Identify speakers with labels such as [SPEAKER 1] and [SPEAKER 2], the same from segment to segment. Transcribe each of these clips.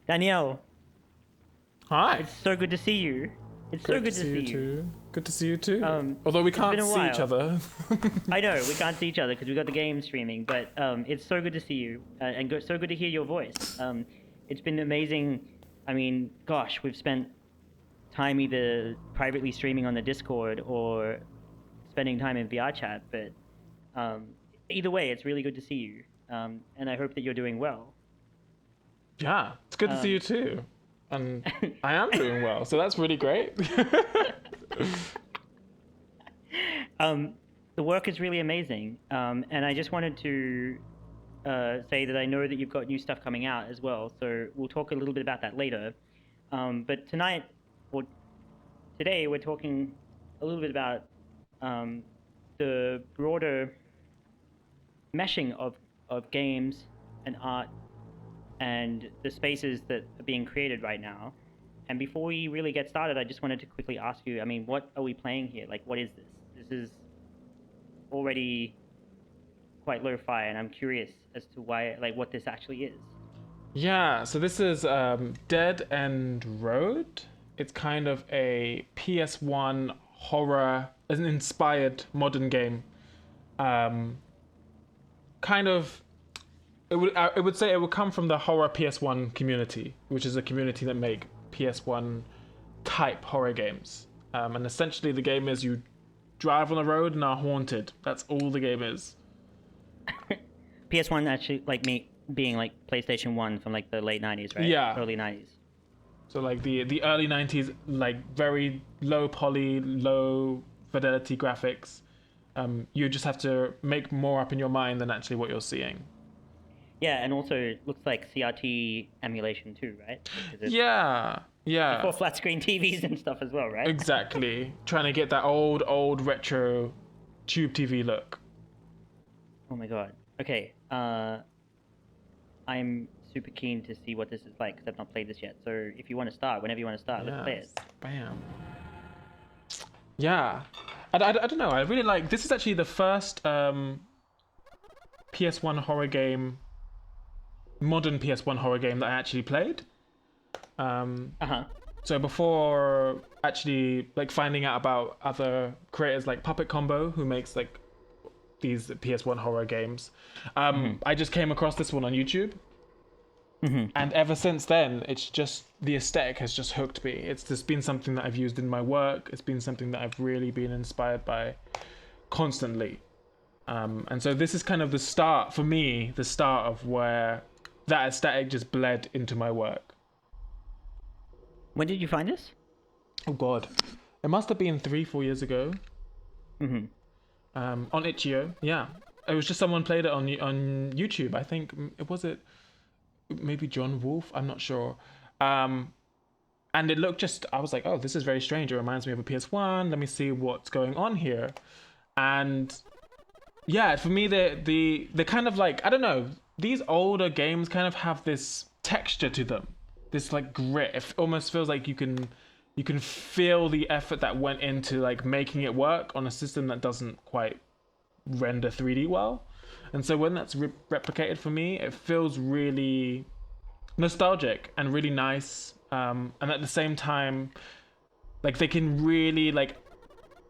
[SPEAKER 1] Danielle,
[SPEAKER 2] Hi.
[SPEAKER 1] it's so good to see you. It's so good to see you.
[SPEAKER 2] Too. Good to see you too.
[SPEAKER 1] Um,
[SPEAKER 2] Although we
[SPEAKER 1] it's
[SPEAKER 2] can't
[SPEAKER 1] been a
[SPEAKER 2] see each
[SPEAKER 1] while.
[SPEAKER 2] other.
[SPEAKER 1] I know we can't see each other because we got the game streaming, but it's so good to see you so good to hear your voice. It's been amazing. I mean, gosh, we've spent time either privately streaming on the Discord or spending time in VR chat, but um, either way, it's really good to see you, and I hope that you're doing well.
[SPEAKER 2] Yeah, it's good to see you
[SPEAKER 1] Um,
[SPEAKER 2] too. And I am doing well, so that's really great.
[SPEAKER 1] um, the work is really amazing, and I just wanted to say that I know that you've got new stuff coming out as well. So we'll talk a little bit about that later. But tonight, or today, we're talking a little bit about um, the broader meshing of games and art and the spaces that are being created right now. And before we really get started, I just wanted to quickly ask you, I mean, what are we playing here? Like, what is this? This is already quite lo-fi, and I'm curious as to why, like, what this actually is.
[SPEAKER 2] Yeah, so this is Dead End Road. It's kind of a PS1 horror, an inspired modern game. Um, kind of, it would say it would come from the horror PS1 community, which is a community that make PS1 type horror games. And essentially, the game is you drive on the road and are haunted. That's all the game is.
[SPEAKER 1] PS1 actually, like me being like PlayStation 1 from like the late 90s, right?
[SPEAKER 2] Yeah.
[SPEAKER 1] Early 90s.
[SPEAKER 2] So like the early 90s, like very low poly, low fidelity graphics. You just have to make more up in your mind than actually what you're seeing.
[SPEAKER 1] Yeah, and also it looks like CRT emulation too, right? Because it's
[SPEAKER 2] Yeah, yeah,
[SPEAKER 1] before flat screen TVs and stuff as well, right?
[SPEAKER 2] exactly. Trying to get that old retro tube TV look.
[SPEAKER 1] Oh my god. Okay. I'm super keen to see what this is like because I've not played this yet. So if you want to start, whenever you want to start, let's play
[SPEAKER 2] Yes,
[SPEAKER 1] it.
[SPEAKER 2] bam. Yeah, I don't know. I really like. This is actually the first PS1 horror game, modern PS1 horror game that I actually played.
[SPEAKER 1] Uh huh.
[SPEAKER 2] So before actually like finding out about other creators like Puppet Combo, who makes like these PS1 horror games, I just came across this one on YouTube. And ever since then, it's just the aesthetic has just hooked me. It's just been something that I've used in my work. It's been something that I've really been inspired by constantly. And so this is kind of the start for me, the start of where that aesthetic just bled into my work.
[SPEAKER 1] When did you find this?
[SPEAKER 2] Oh God, it must have been 3-4 years ago.
[SPEAKER 1] Mm-hmm.
[SPEAKER 2] On Itch.io, yeah. It was just someone played it on YouTube. I think it was it maybe John Wolf. I'm not sure. And it looked just. I was like, oh, this is very strange. It reminds me of a PS1. Let me see what's going on here. And yeah, for me, the kind of like I don't know. These older games kind of have this texture to them. This like grit. It almost feels like you can feel the effort that went into like making it work on a system that doesn't quite render 3D well. And so when that's replicated for me, it feels really nostalgic and really nice. And at the same time, like they can really like,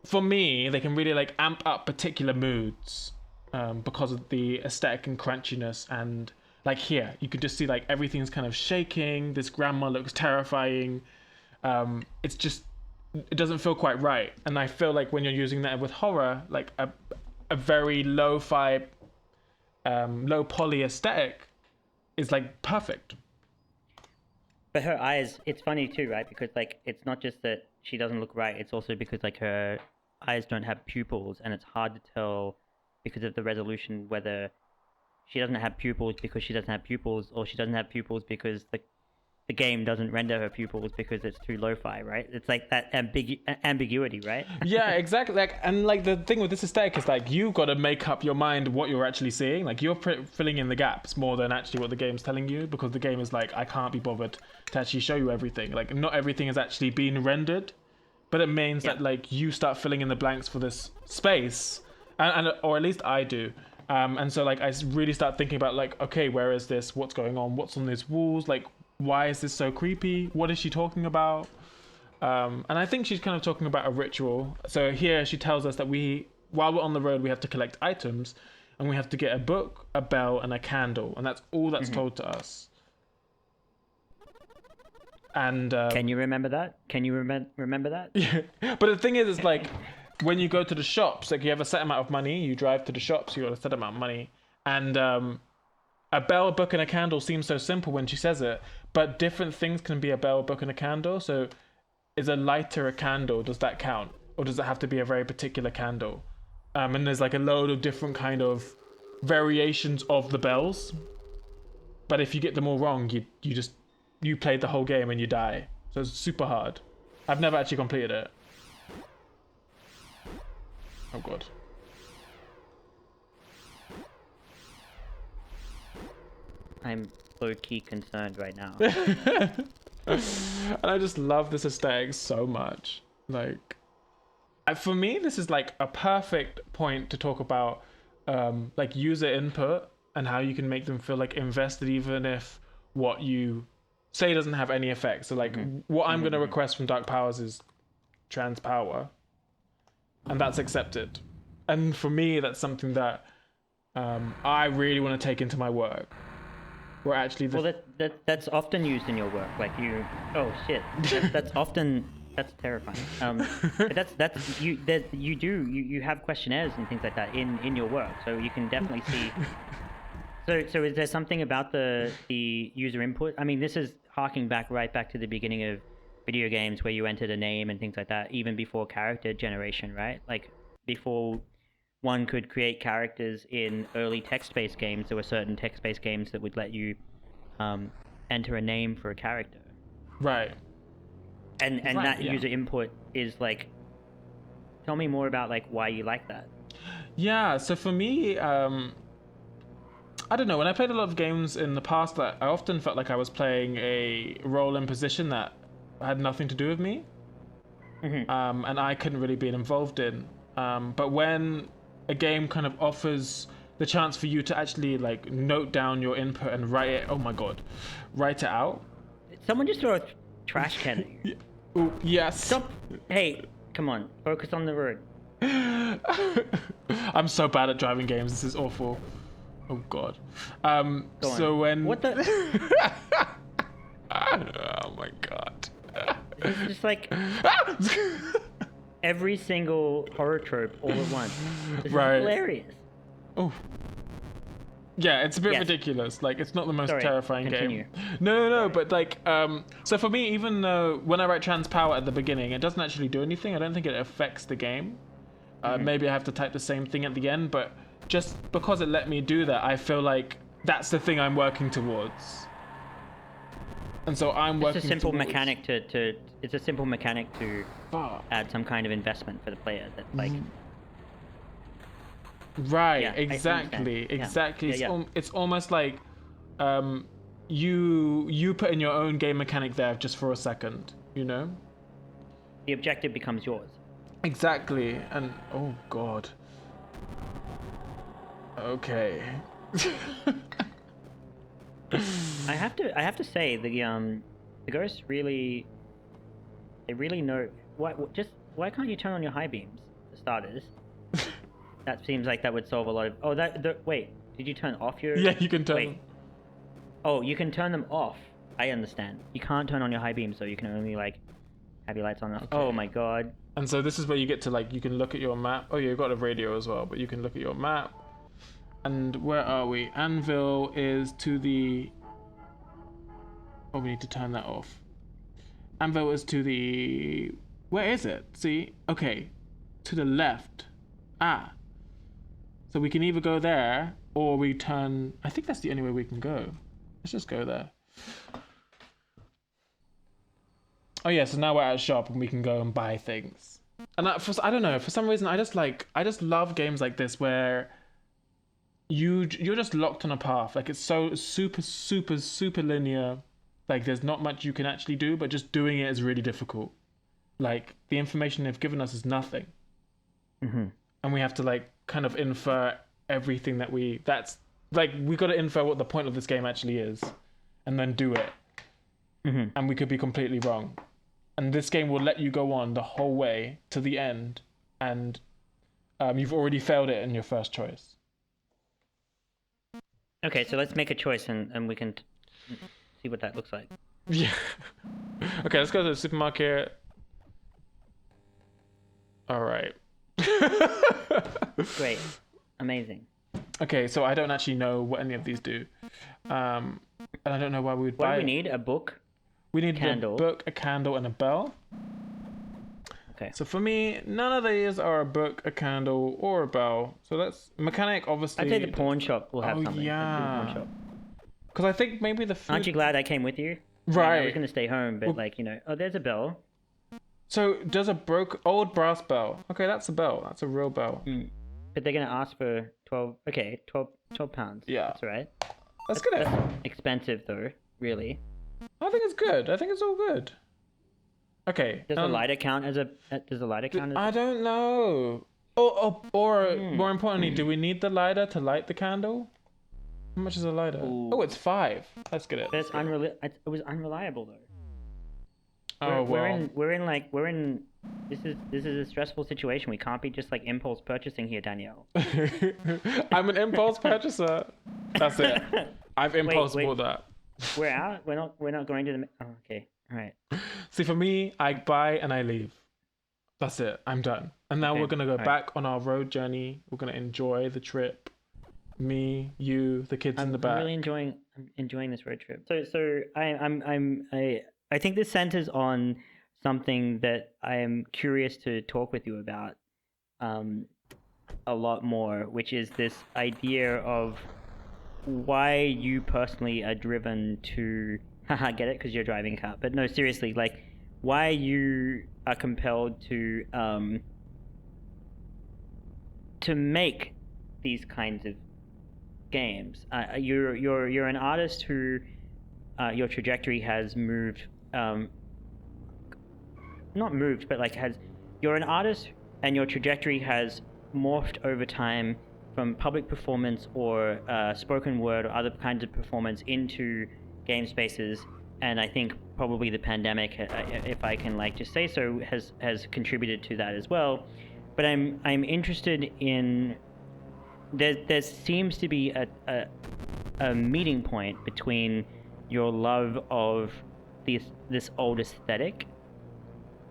[SPEAKER 2] for me, they can really like amp up particular moods because of the aesthetic and crunchiness. And like here, you can just see like everything's kind of shaking. This grandma looks terrifying. It's just it doesn't feel quite right. And I feel like when you're using that with horror, like a very lo-fi, low poly aesthetic is like perfect.
[SPEAKER 1] But her eyes, it's funny too, right? Because like it's not just that she doesn't look right, it's also because like her eyes don't have pupils and it's hard to tell because of the resolution whether she doesn't have pupils because she doesn't have pupils or she doesn't have pupils because the game doesn't render her pupils because it's too lo-fi, right? It's like that ambiguity, right?
[SPEAKER 2] Yeah, exactly. Like, and like the thing with this aesthetic is like you got to make up your mind what you're actually seeing. Like you're filling in the gaps more than actually what the game's telling you, because the game is like, I can't be bothered to actually show you everything. Like not everything is actually being rendered, but it means that like you start filling in the blanks for this space, and or at least I do. And so like I really start thinking about like, okay, where is this? What's going on? What's on these walls? Like why is this so creepy? What is she talking about? And I think she's kind of talking about a ritual. So here she tells us that while we're on the road, we have to collect items, and we have to get a book, a bell, and a candle, and that's all that's told to us. And
[SPEAKER 1] can you remember that? Can you remember that?
[SPEAKER 2] Yeah. But the thing is, it's like when you go to the shops, like you have a set amount of money, you drive to the shops, you got a set amount of money, and a bell, a book, and a candle seems so simple when she says it, but different things can be a bell, a book, and a candle. So is a lighter a candle? Does that count? Or does it have to be a very particular candle? And there's like a load of different kind of variations of the bells. But if you get them all wrong, you played the whole game and you die. So it's super hard. I've never actually completed it. Oh god.
[SPEAKER 1] I'm low-key concerned right now.
[SPEAKER 2] And I just love this aesthetic so much. Like, for me, this is like a perfect point to talk about like user input and how you can make them feel like invested, even if what you say doesn't have any effect. So like what I'm going to request from Dark Powers is trans power, and that's accepted. And for me, that's something that I really want to take into my work. Where actually
[SPEAKER 1] that's often used in your work. Like that's often, that's terrifying. But that's you have questionnaires and things like that in your work, so you can definitely see. So is there something about the user input? I mean, this is harking right back to the beginning of video games, where you entered a name and things like that, even before character generation, right? Like before one could create characters in early text-based games, there were certain text-based games that would let you enter a name for a character.
[SPEAKER 2] Right.
[SPEAKER 1] And
[SPEAKER 2] right,
[SPEAKER 1] that
[SPEAKER 2] yeah.
[SPEAKER 1] user input is like, tell me more about like why you like that.
[SPEAKER 2] Yeah, so for me, I don't know, when I played a lot of games in the past, that I often felt like I was playing a role and position that had nothing to do with me. And I couldn't really be involved in. But when a game kind of offers the chance for you to actually like note down your input and write it out.
[SPEAKER 1] Someone just throw a trash can at you.
[SPEAKER 2] Ooh, yes.
[SPEAKER 1] Stop. Hey, come on, focus on the road.
[SPEAKER 2] I'm so bad at driving games. This is awful. Oh god.
[SPEAKER 1] Go on.
[SPEAKER 2] So when
[SPEAKER 1] What the?
[SPEAKER 2] Oh my god.
[SPEAKER 1] It's just like every single horror trope all at once. This
[SPEAKER 2] Right.
[SPEAKER 1] is hilarious.
[SPEAKER 2] Oh. Yeah, it's a bit ridiculous. Like, it's not the most terrifying
[SPEAKER 1] continue.
[SPEAKER 2] game. No, but like, so for me, even though when I write trans power at the beginning, it doesn't actually do anything. I don't think it affects the game. Maybe I have to type the same thing at the end, but just because it let me do that, I feel like that's the thing I'm working towards. And so I'm working.
[SPEAKER 1] It's a simple
[SPEAKER 2] towards...
[SPEAKER 1] mechanic it's a simple mechanic to add some kind of investment for the player. That like.
[SPEAKER 2] Right.
[SPEAKER 1] Yeah,
[SPEAKER 2] exactly. Exactly.
[SPEAKER 1] Yeah.
[SPEAKER 2] It's almost like you put in your own game mechanic there just for a second. You know.
[SPEAKER 1] The objective becomes yours.
[SPEAKER 2] Exactly. And oh god. Okay.
[SPEAKER 1] I have to say the ghosts really, they really know why can't you turn on your high beams for starters? That seems like that would solve a lot of. Wait, did you turn off your?
[SPEAKER 2] Yeah, you can turn.
[SPEAKER 1] Wait. Oh, you can turn them off. I understand. You can't turn on your high beams, so you can only like have your lights on. Okay. Oh my god.
[SPEAKER 2] And so this is where you get to like you can look at your map. Oh yeah, you've got a radio as well, but you can look at your map. And where are we? Anvil is to the... Oh, we need to turn that off. Anvil is to the... Where is it? See? Okay. To the left. Ah. So we can either go there, or we turn... I think that's the only way we can go. Let's just go there. Oh yeah, so now we're at a shop and we can go and buy things. And I don't know, for some reason I just love games like this where you're just locked on a path. Like it's so super linear. Like there's not much you can actually do, but just doing it is really difficult. Like the information they've given us is nothing. And we have to like kind of infer everything that's like we got to infer what the point of this game actually is and then do it. and we could be completely wrong. And this game will let you go on the whole way to the end, and you've already failed it in your first choice.
[SPEAKER 1] Okay, so let's make a choice and we can see what that looks like.
[SPEAKER 2] Yeah. Okay, let's go to the supermarket. All right.
[SPEAKER 1] Great. Amazing.
[SPEAKER 2] Okay, so I don't actually know what any of these do. And I don't know why we would buy
[SPEAKER 1] What do
[SPEAKER 2] it.
[SPEAKER 1] we need? A book?
[SPEAKER 2] We need
[SPEAKER 1] Candle.
[SPEAKER 2] a book, a candle, and a bell.
[SPEAKER 1] Okay.
[SPEAKER 2] So for me, none of these are a book, a candle, or a bell. So that's mechanic, obviously.
[SPEAKER 1] I'd say the pawn shop will have something.
[SPEAKER 2] Yeah.
[SPEAKER 1] Let's do the pawn shop.
[SPEAKER 2] Because I think maybe the food...
[SPEAKER 1] Aren't you glad I came with you?
[SPEAKER 2] Right.
[SPEAKER 1] I was going to stay home, but oh, there's a bell.
[SPEAKER 2] So does a old brass bell. Okay, that's a bell. That's a real bell.
[SPEAKER 1] But they're going to ask for 12 pounds.
[SPEAKER 2] Yeah.
[SPEAKER 1] That's all right.
[SPEAKER 2] That's good.
[SPEAKER 1] That's expensive though, really.
[SPEAKER 2] I think it's good. I think it's all good. Okay.
[SPEAKER 1] Does a lighter count as a
[SPEAKER 2] I don't know. Or more importantly, do we need the lighter to light the candle? How much is a lighter?
[SPEAKER 1] Ooh.
[SPEAKER 2] Oh, it's 5. Let's get it.
[SPEAKER 1] But it was unreliable though.
[SPEAKER 2] Oh well.
[SPEAKER 1] We're in this is a stressful situation. We can't be just like impulse purchasing here, Danielle.
[SPEAKER 2] I'm an impulse purchaser. That's it. I've impulse bought that.
[SPEAKER 1] We're out. We're not going to the. Oh, okay. All right.
[SPEAKER 2] See, for me, I buy and I leave. That's it. I'm done. And now we're gonna go back on our road journey. We're gonna enjoy the trip. Me, you, the kids in the back.
[SPEAKER 1] I'm really enjoying this road trip. So I think this centers on something that I am curious to talk with you about a lot more, which is this idea of why you personally are driven to get it because you're driving a car, but no, seriously, like why you are compelled to make these kinds of games. You're an artist who your trajectory has moved, not moved, but like you're an artist and your trajectory has morphed over time from public performance or spoken word or other kinds of performance into game spaces. And I think probably the pandemic, if I can like just say so, has contributed to that as well. But I'm interested in there seems to be a meeting point between your love of this old aesthetic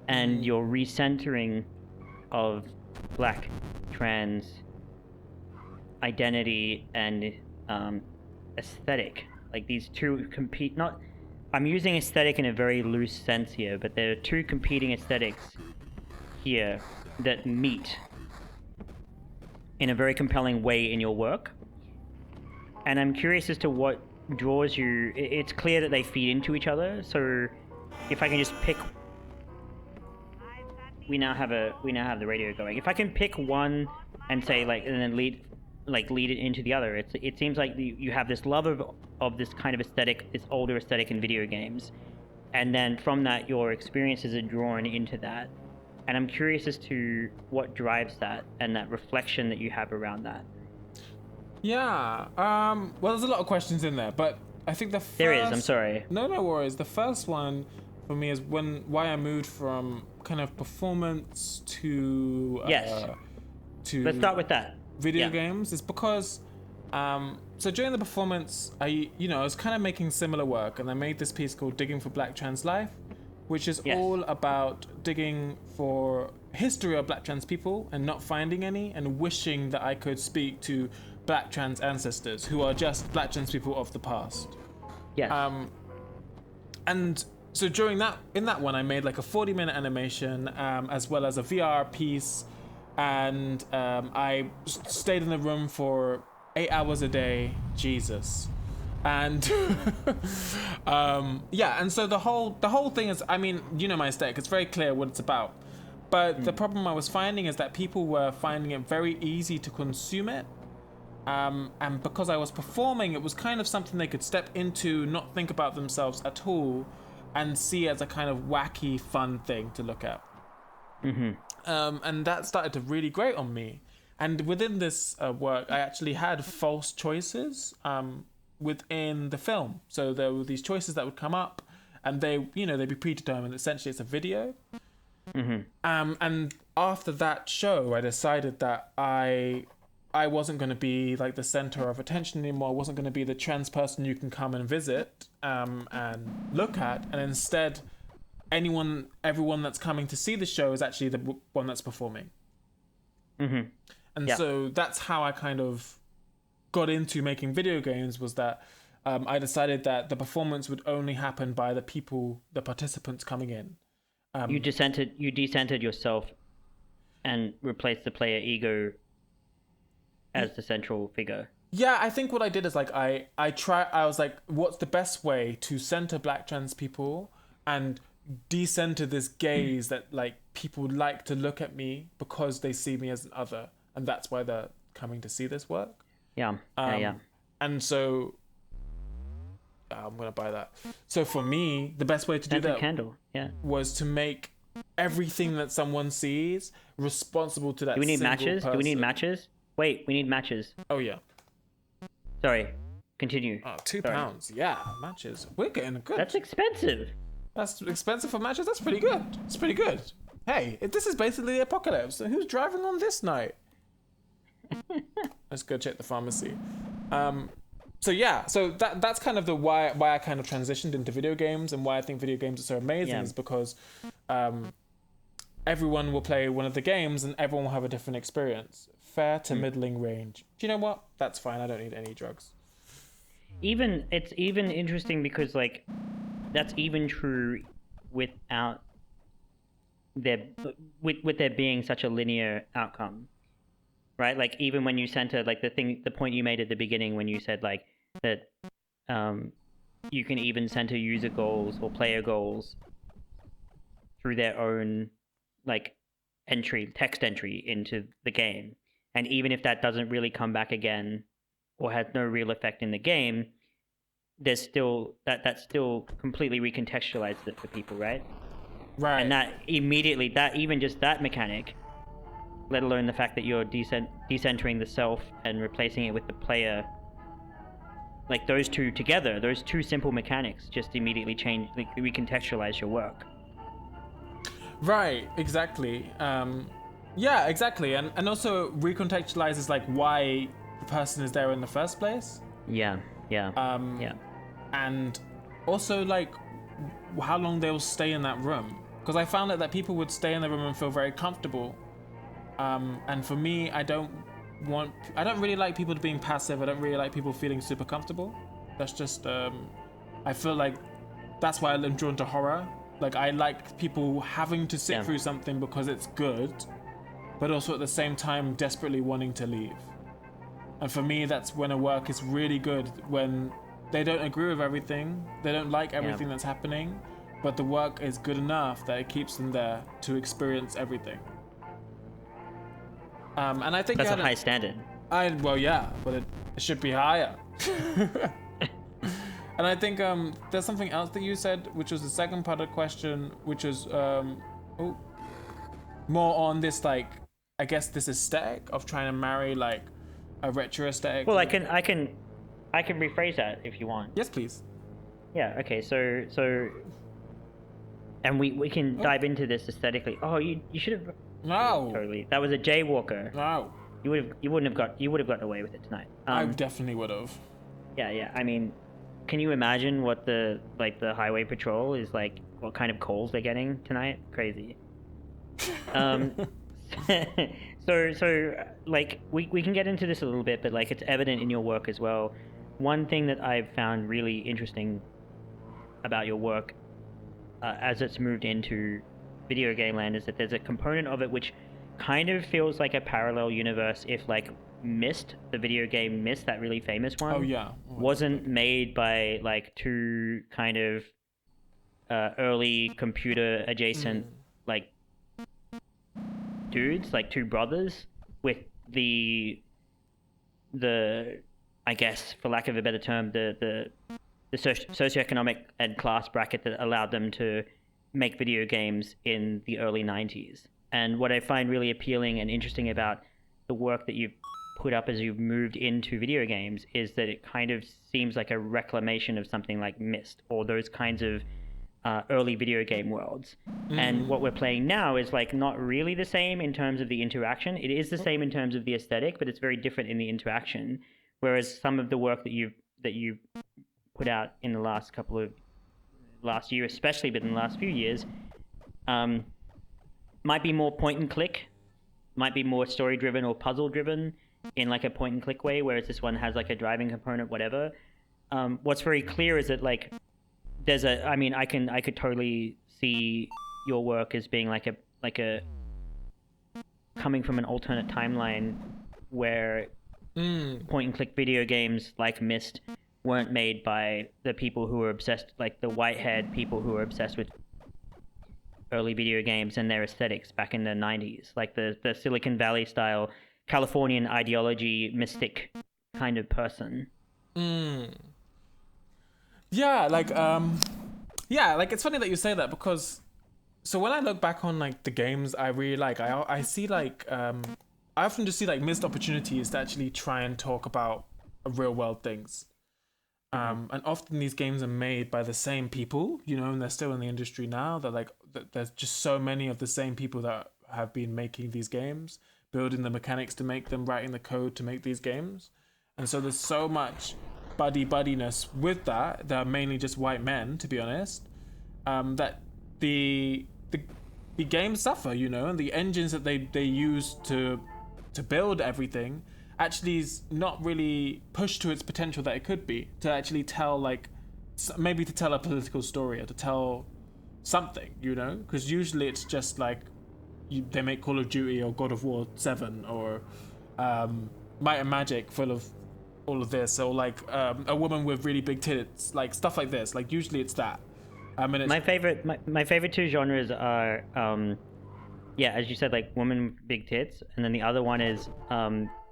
[SPEAKER 1] and your recentering of Black trans identity and aesthetic. Like these two compete. Not, I'm using aesthetic in a very loose sense here, but there are two competing aesthetics here that meet in a very compelling way in your work. And I'm curious as to what draws you. It's clear that they feed into each other. So if I can just pick, we now have the radio going. If I can pick one and say and then lead it into the other. It seems like you have this love of this kind of aesthetic, this older aesthetic in video games, and then from that your experiences are drawn into that. And I'm curious as to what drives that and that reflection that you have around that.
[SPEAKER 2] Yeah. Well, there's a lot of questions in there, but I think the first...
[SPEAKER 1] There is. I'm sorry.
[SPEAKER 2] No worries. The first one for me is why I moved from kind of performance to
[SPEAKER 1] yes. Let's start with that.
[SPEAKER 2] Video games is because so during the performance I was kind of making similar work, and I made this piece called Digging for Black Trans Life, which is all about digging for history of Black trans people and not finding any, and wishing that I could speak to Black trans ancestors who are just Black trans people of the past.
[SPEAKER 1] Yes.
[SPEAKER 2] And so in that one I made like a 40-minute animation as well as a VR piece. And I stayed in the room for 8 hours a day, Jesus, and and so the whole thing is, I mean, my aesthetic, it's very clear what it's about, but the problem I was finding is that people were finding it very easy to consume it, and because I was performing, it was kind of something they could step into, not think about themselves at all, and see as a kind of wacky, fun thing to look at.
[SPEAKER 1] Mm-hmm.
[SPEAKER 2] And that started to really grate on me. And within this work, I actually had false choices within the film. So there were these choices that would come up, and they'd be predetermined. Essentially, it's a video.
[SPEAKER 1] Mm-hmm.
[SPEAKER 2] And after that show, I decided that I wasn't going to be like the center of attention anymore. I wasn't going to be the trans person you can come and visit and look at, and instead, everyone that's coming to see the show is actually the one that's performing.
[SPEAKER 1] Mm-hmm.
[SPEAKER 2] And so that's how I kind of got into making video games, was that I decided that the performance would only happen by the participants coming in.
[SPEAKER 1] You decentered yourself and replaced the player ego as the central figure.
[SPEAKER 2] Yeah, I think what I did is like I was like, what's the best way to center Black trans people and decenter this gaze that like people like to look at me because they see me as an other, and that's why they're coming to see this work.
[SPEAKER 1] Yeah.
[SPEAKER 2] And so I'm gonna buy that. So for me, the best way to do that
[SPEAKER 1] candle. Yeah.
[SPEAKER 2] was to make everything that someone sees responsible to that.
[SPEAKER 1] Do we need
[SPEAKER 2] single
[SPEAKER 1] matches?
[SPEAKER 2] person.
[SPEAKER 1] Do we need matches? Wait, we need matches.
[SPEAKER 2] Oh yeah.
[SPEAKER 1] Sorry. Continue.
[SPEAKER 2] Oh, £2. Yeah, matches. We're getting good.
[SPEAKER 1] That's expensive.
[SPEAKER 2] That's expensive for matches. That's pretty good. It's pretty good. Hey, this is basically the apocalypse. Who's driving on this night? Let's go check the pharmacy. So yeah, so that's kind of the why I kind of transitioned into video games, and why I think video games are so amazing is because everyone will play one of the games and everyone will have a different experience. Fair to middling range. Do you know what? That's fine. I don't need any drugs.
[SPEAKER 1] It's even interesting because like that's even true without there being such a linear outcome, right? Like even when you center like the point you made at the beginning when you said like that you can even center user goals or player goals through their own like text entry into the game, and even if that doesn't really come back again or has no real effect in the game, there's still that still completely recontextualizes it for people, right?
[SPEAKER 2] Right.
[SPEAKER 1] And that immediately, even just that mechanic, let alone the fact that you're decentering the self and replacing it with the player, like those two together, those two simple mechanics just immediately change, like recontextualize your work.
[SPEAKER 2] Right, exactly. Yeah, exactly. And also recontextualizes like why the person is there in the first place.
[SPEAKER 1] Yeah.
[SPEAKER 2] And also like how long they'll stay in that room. Because I found that people would stay in the room and feel very comfortable. And for me, I don't really like people being passive. I don't really like people feeling super comfortable. That's just, I feel like that's why I'm drawn to horror. Like I like people having to sit through something because it's good, but also at the same time desperately wanting to leave. And for me, that's when a work is really good, when they don't agree with everything, they don't like everything that's happening, but the work is good enough that it keeps them there to experience everything. And I think
[SPEAKER 1] that's a high standard.
[SPEAKER 2] Well, yeah, but it should be higher. And I think there's something else that you said, which was the second part of the question, which was more on this, like, I guess this aesthetic of trying to marry like a retro aesthetic.
[SPEAKER 1] Well, I can rephrase that if you want.
[SPEAKER 2] Yes, please.
[SPEAKER 1] Yeah. Okay. So, and we can dive into this aesthetically. Oh, you should have.
[SPEAKER 2] No.
[SPEAKER 1] Totally. That was a jaywalker.
[SPEAKER 2] No.
[SPEAKER 1] You would have gotten away with it tonight.
[SPEAKER 2] I definitely would have.
[SPEAKER 1] Yeah. I mean, can you imagine what the highway patrol is like? What kind of calls they're getting tonight? Crazy. So like we can get into this a little bit, but like it's evident in your work as well. One thing that I've found really interesting about your work as it's moved into video game land is that there's a component of it which kind of feels like a parallel universe if like Myst, the video game Myst, that really famous one, wasn't made by like two kind of early computer adjacent like dudes, like two brothers with the I guess for lack of a better term the socioeconomic and class bracket that allowed them to make video games in the early 90s. And what I find really appealing and interesting about the work that you've put up as you've moved into video games is that it kind of seems like a reclamation of something like Myst or those kinds of early video game worlds. And what we're playing now is like not really the same in terms of the interaction. It is the same in terms of the aesthetic, but it's very different in the interaction. Whereas some of the work that you put out in the last year especially, but in the last few years, might be more point and click, might be more story driven or puzzle driven in like a point and click way, whereas this one has like a driving component, whatever. What's very clear is that like I could totally see your work as being like a coming from an alternate timeline where point and click video games like Myst weren't made by the people who were obsessed, like the white-haired people who were obsessed with early video games and their aesthetics back in the 90s, like the Silicon Valley style Californian ideology mystic kind of person.
[SPEAKER 2] Yeah, like it's funny that you say that, because so when I look back on like the games I really like, I see like I often just see like missed opportunities to actually try and talk about real world things. And often these games are made by the same people, you know, and they're still in the industry now. They're like, there's just so many of the same people that have been making these games, building the mechanics to make them, writing the code to make these games. And so there's so much buddiness with that. They're mainly just white men, to be honest. That the games suffer, you know, and the engines that they use to build everything actually is not really pushed to its potential that it could be, to actually tell like maybe to tell a political story or to tell something, you know, because usually it's just like they make Call of Duty or God of War 7 or Might and Magic full of all of this, or like a woman with really big tits, like stuff like this. Like usually it's that. I mean,
[SPEAKER 1] my favorite two genres are as you said, like woman with big tits, and then the other one is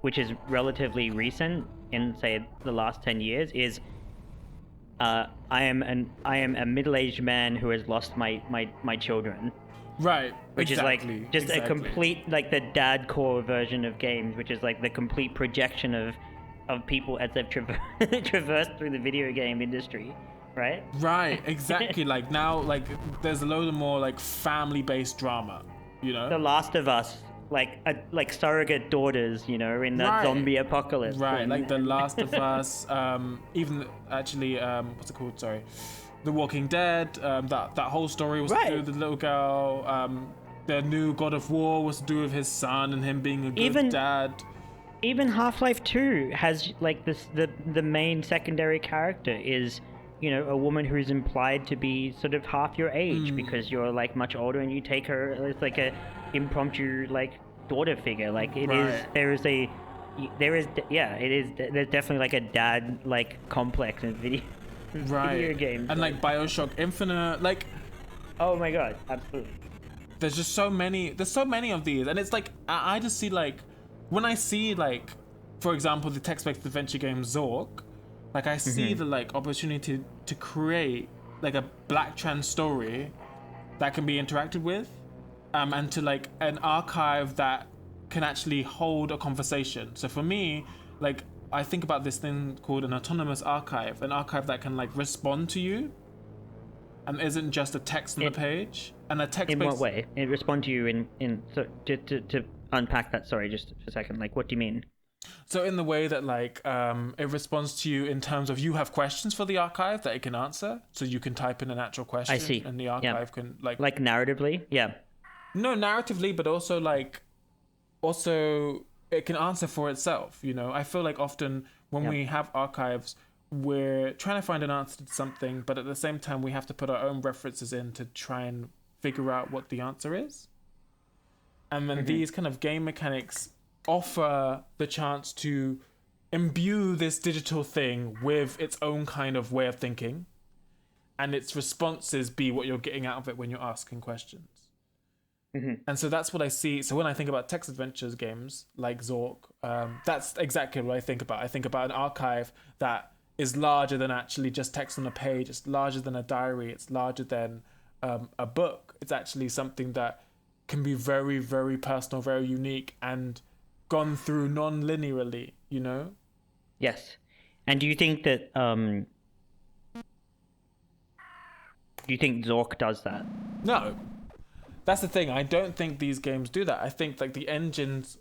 [SPEAKER 1] which is relatively recent in say the last 10 years is I am a middle-aged man who has lost my children.
[SPEAKER 2] Right.
[SPEAKER 1] Which
[SPEAKER 2] exactly,
[SPEAKER 1] is like just a complete like the dad core version of games, which is like the complete projection of people as they've traversed through the video game industry, right?
[SPEAKER 2] Right, exactly. Like now, like there's a load of more like family-based drama, you know.
[SPEAKER 1] The Last of Us, like surrogate daughters, you know, in that zombie apocalypse.
[SPEAKER 2] Right, like The Last of Us, even actually, what's it called? Sorry, The Walking Dead. That whole story was to do with the little girl. The new God of War was to do with his son and him being a good dad.
[SPEAKER 1] Even Half-Life 2 has like this the main secondary character is, you know, a woman who's implied to be sort of half your age because you're like much older and you take her as like a impromptu like daughter figure. Like it is there's definitely like a dad like complex in video games.
[SPEAKER 2] And like BioShock Infinite, like
[SPEAKER 1] oh my god, absolutely.
[SPEAKER 2] There's so many of these, and it's like I just see like when I see like, for example, the text-based adventure game Zork, like I see the like opportunity to create like a black trans story that can be interacted with, and to like an archive that can actually hold a conversation. So for me, like I think about this thing called an autonomous archive, an archive that can like respond to you and isn't just a text on the page. And a text.
[SPEAKER 1] In what way? It respond to you in so to unpack that. Sorry, just a second. Like, what do you mean?
[SPEAKER 2] So in the way that like it responds to you in terms of you have questions for the archive that it can answer, so you can type in an actual question.
[SPEAKER 1] I see.
[SPEAKER 2] And the archive can like
[SPEAKER 1] narratively,
[SPEAKER 2] no, narratively, but also it can answer for itself. You know, I feel like often when we have archives, we're trying to find an answer to something, but at the same time we have to put our own references in to try and figure out what the answer is. And then these kind of game mechanics offer the chance to imbue this digital thing with its own kind of way of thinking, and its responses be what you're getting out of it when you're asking questions. And so that's what I see. So when I think about text adventures games like Zork, that's exactly what I think about. I think about an archive that is larger than actually just text on a page. It's larger than a diary. It's larger than a book. It's actually something that can be very, very personal, very unique, and gone through non-linearly, you know?
[SPEAKER 1] Yes. And do you think that Do you think Zork does that?
[SPEAKER 2] No, that's the thing. I don't think these games do that. I think like the engines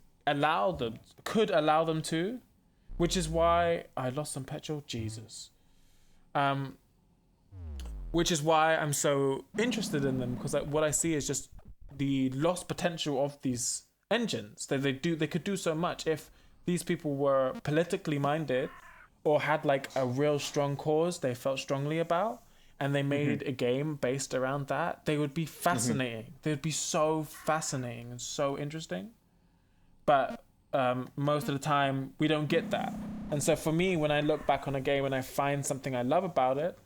[SPEAKER 2] could allow them to, which is why I lost some petrol. Jesus. Which is why I'm so interested in them, because like what I see is just the lost potential of these engines. They could do so much if these people were politically minded or had like a real strong cause they felt strongly about, and they made a game based around that. They would be fascinating. They would be so fascinating and so interesting. But most of the time we don't get that. And so for me, when I look back on a game and I find something I love about it,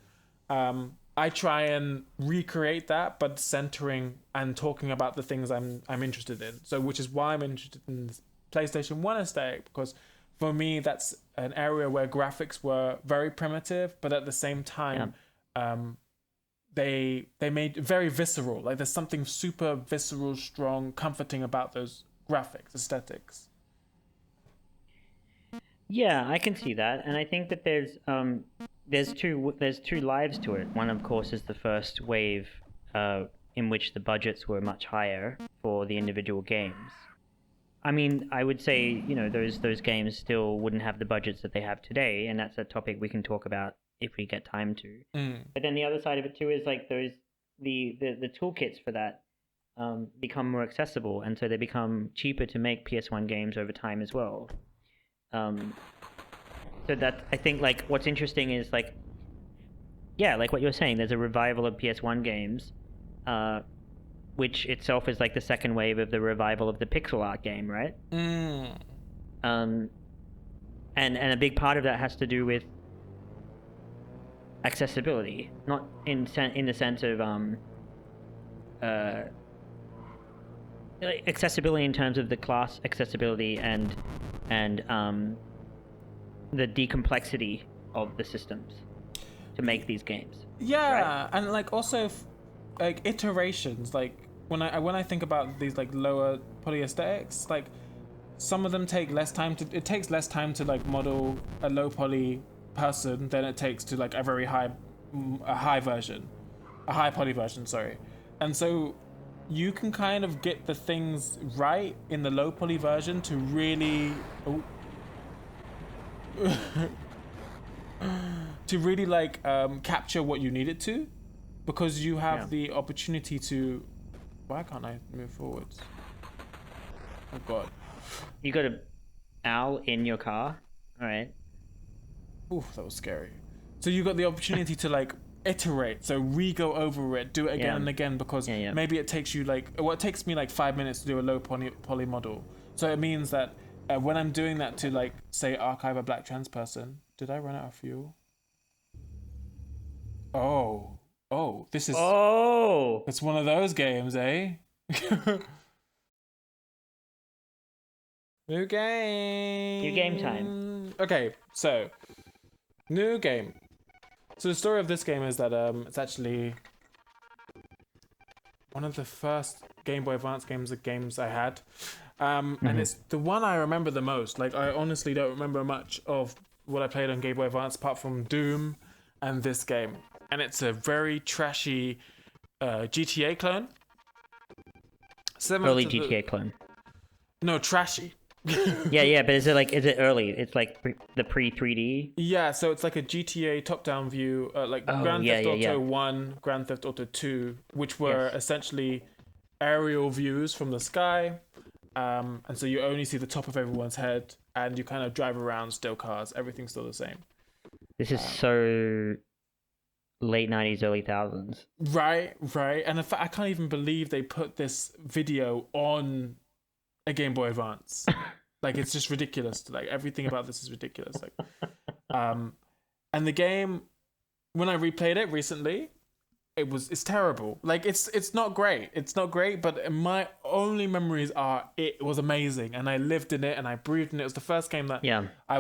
[SPEAKER 2] I try and recreate that, but centering and talking about the things I'm interested in. So, which is why I'm interested in this PlayStation 1 aesthetic, because for me, that's an area where graphics were very primitive, but at the same time, they made very visceral. Like there's something super visceral, strong, comforting about those graphics, aesthetics.
[SPEAKER 1] Yeah, I can see that, and I think that there's two lives to it. One, of course, is the first wave, in which the budgets were much higher for the individual games. I mean, I would say, you know, those games still wouldn't have the budgets that they have today, and that's a topic we can talk about if we get time to. But then the other side of it too is like the toolkits for that become more accessible, and so they become cheaper to make PS1 games over time as well. So that, I think, like, what's interesting is like, yeah, like what you're saying, there's a revival of PS1 games, which itself is like the second wave of the revival of the pixel art game, right? And a big part of that has to do with accessibility, not in the sense of accessibility in terms of the class accessibility and the decomplexity of the systems to make these games.
[SPEAKER 2] Yeah,
[SPEAKER 1] right?
[SPEAKER 2] and like also like iterations. Like when I think about these like lower poly aesthetics, like some of them take less time to. It takes less time to like model a low poly person than it takes to like a high poly version. Sorry, and so you can kind of get the things right in the low poly version to really. To really like capture what you need it to, because you have the opportunity to. Why can't I move forwards? Oh god,
[SPEAKER 1] you got an owl in your car. All right.
[SPEAKER 2] ooh, that was scary. So you got the opportunity to like iterate, so re-go over it, do it again and again, because maybe it takes you like, well, it takes me like 5 minutes to do a low poly model. So it means that when I'm doing that to like say archive a black trans person, did I run out of fuel? Oh, this is.
[SPEAKER 1] Oh,
[SPEAKER 2] It's one of those games, eh? New game.
[SPEAKER 1] New game time.
[SPEAKER 2] Okay, so new game. So the story of this game is that it's actually one of the first Game Boy Advance games I had. And it's the one I remember the most. Like, I honestly don't remember much of what I played on Game Boy Advance apart from Doom and this game. And it's a very trashy GTA clone.
[SPEAKER 1] Early GTA clone.
[SPEAKER 2] No, trashy.
[SPEAKER 1] yeah, but is it early? It's like the pre 3D.
[SPEAKER 2] Yeah, so it's like a GTA top-down view, like Grand Theft Auto 1, Grand Theft Auto 2, which were essentially aerial views from the sky. And so you only see the top of everyone's head, and you kind of drive around, still cars, everything's still the same.
[SPEAKER 1] This is so late 90s, early 1000s.
[SPEAKER 2] Right. And in fact, I can't even believe they put this video on a Game Boy Advance. Like, it's just ridiculous. Like, everything about this is ridiculous. Like, and the game, when I replayed it recently, it's terrible. Like, it's not great. It's not great, but my only memories are it was amazing, and I lived in it and I breathed in it. It was the first game that I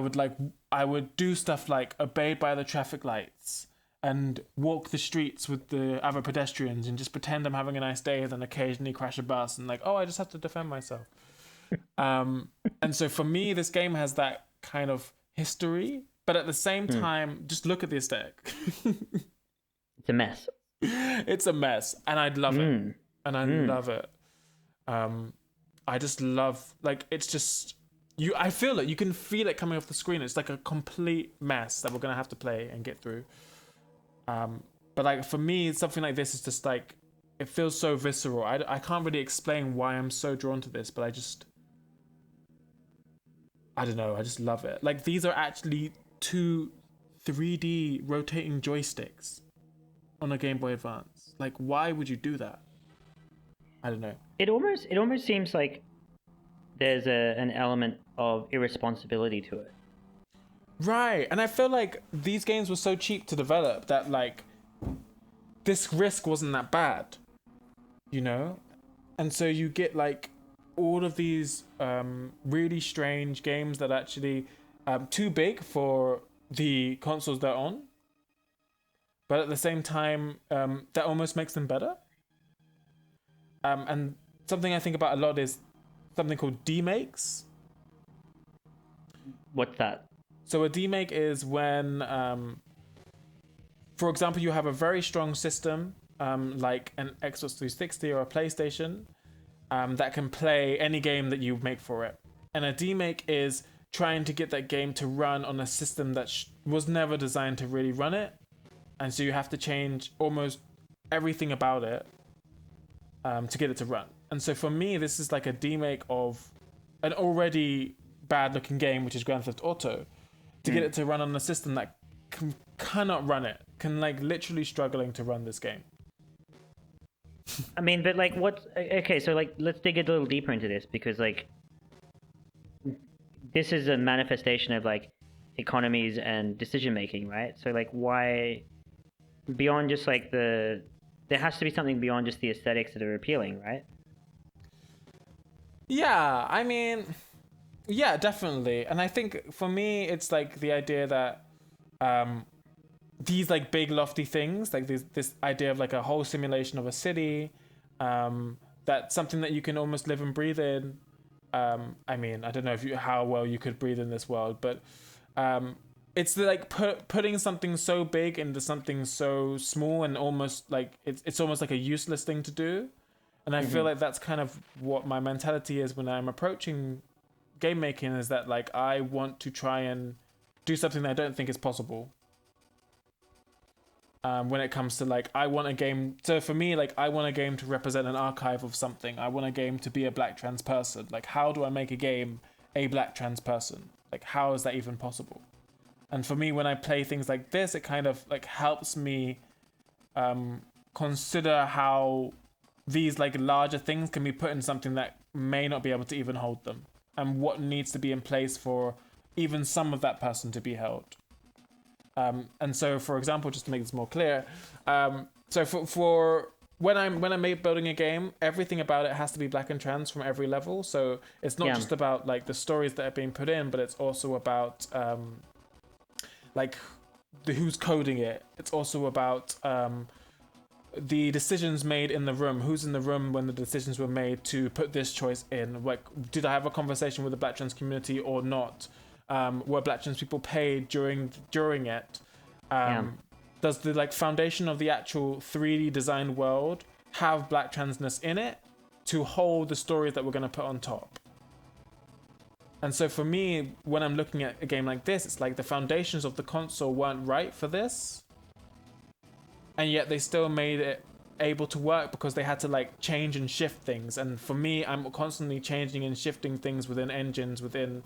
[SPEAKER 2] would do stuff like obey by the traffic lights and walk the streets with the other pedestrians and just pretend I'm having a nice day, and then occasionally crash a bus and like, oh, I just have to defend myself. And so for me, this game has that kind of history, but at the same time, just look at the aesthetic.
[SPEAKER 1] It's a mess.
[SPEAKER 2] It's a mess, and I'd love it, and I love it. I just love, like, it's just you. I feel it. You can feel it coming off the screen. It's like a complete mess that we're gonna have to play and get through. But like for me, something like this is just like, it feels so visceral. I can't really explain why I'm so drawn to this, but I don't know. I just love it. Like, these are actually two 3D rotating joysticks on a Game Boy Advance. Like, why would you do that? I don't know.
[SPEAKER 1] It almost seems like there's an element of irresponsibility to it.
[SPEAKER 2] Right, and I feel like these games were so cheap to develop that, like, this risk wasn't that bad, you know? And so you get, like, all of these really strange games that actually too big for the consoles they're on, but at the same time, that almost makes them better. And something I think about a lot is something called demakes.
[SPEAKER 1] What's that?
[SPEAKER 2] So a demake is when, for example, you have a very strong system, like an Xbox 360 or a PlayStation, that can play any game that you make for it. And a demake is trying to get that game to run on a system that was never designed to really run it. And so you have to change almost everything about it to get it to run. And so for me, this is like a demake of an already bad looking game, which is Grand Theft Auto, to get it to run on a system that cannot run it, can like literally struggling to run this game.
[SPEAKER 1] I mean, but like, okay, so like, let's dig a little deeper into this, because like, this is a manifestation of like economies and decision making, right? So like, why, beyond just like there has to be something beyond just the aesthetics that are appealing, right?
[SPEAKER 2] Yeah, I mean, yeah, definitely. And I think for me, it's like the idea that these like big lofty things, like this idea of like a whole simulation of a city, that's something that you can almost live and breathe in. I mean, I don't know how well you could breathe in this world, but it's like putting something so big into something so small, and almost like it's almost like a useless thing to do. And I feel like that's kind of what my mentality is when I'm approaching game making, is that like I want to try and do something that I don't think is possible. When it comes to like, I want a game. So for me, like, I want a game to represent an archive of something. I want a game to be a black trans person. Like, how do I make a game a black trans person? Like, how is that even possible? And for me, when I play things like this, it kind of like helps me consider how these like larger things can be put in something that may not be able to even hold them, and what needs to be in place for even some of that person to be held. And so, for example, just to make this more clear, so for when I'm building a game, everything about it has to be black and trans from every level. So it's not just about like the stories that are being put in, but it's also about like who's coding it. It's also about the decisions made in the room. Who's in the room when the decisions were made to put this choice in? Like, did I have a conversation with the black trans community or not? Were black trans people paid during it? Does the like foundation of the actual 3D designed world have black transness in it to hold the stories that we're going to put on top? And so for me, when I'm looking at a game like this, it's like the foundations of the console weren't right for this, and yet they still made it able to work because they had to like change and shift things. And for me, I'm constantly changing and shifting things within engines, within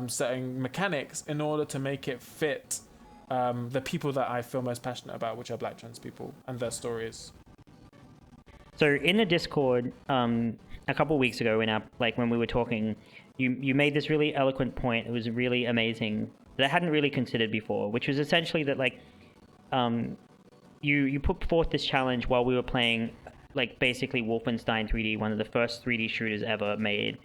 [SPEAKER 2] certain mechanics, in order to make it fit the people that I feel most passionate about, which are black trans people and their stories.
[SPEAKER 1] So in the Discord, a couple of weeks ago, when we were talking, you made this really eloquent point. It was really amazing that I hadn't really considered before, which was essentially that like you put forth this challenge while we were playing like basically Wolfenstein 3D, one of the first 3D shooters ever made.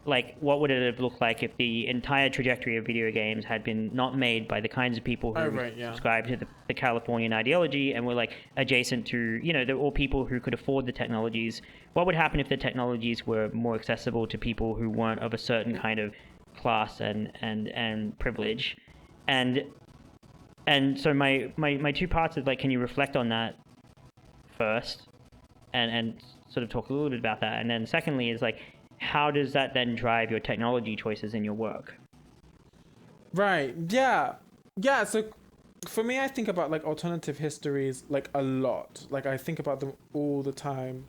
[SPEAKER 1] Like, what would it have looked like if the entire trajectory of video games had been not made by the kinds of people who subscribe to the Californian ideology and were like adjacent to, they're all people who could afford the technologies? What would happen if the technologies were more accessible to people who weren't of a certain kind of class and privilege? And so my two parts of like, can you reflect on that? first, and sort of talk a little bit about that. And then secondly is like, how does that then drive your technology choices in your work?
[SPEAKER 2] Right. Yeah. Yeah. So for me, I think about like alternative histories like a lot. Like I think about them all the time.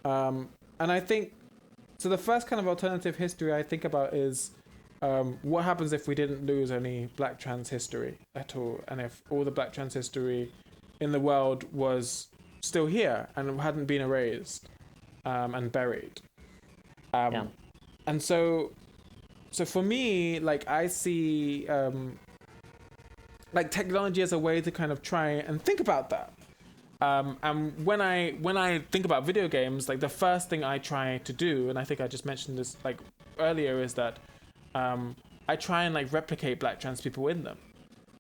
[SPEAKER 2] And I think so. The first kind of alternative history I think about is what happens if we didn't lose any Black trans history at all, and if all the Black trans history in the world was still here and hadn't been erased and buried.
[SPEAKER 1] Yeah.
[SPEAKER 2] And so for me, like I see like technology as a way to kind of try and think about that. And when I think about video games, like the first thing I try to do, and I think I just mentioned this like earlier, is that I try and like replicate Black trans people in them.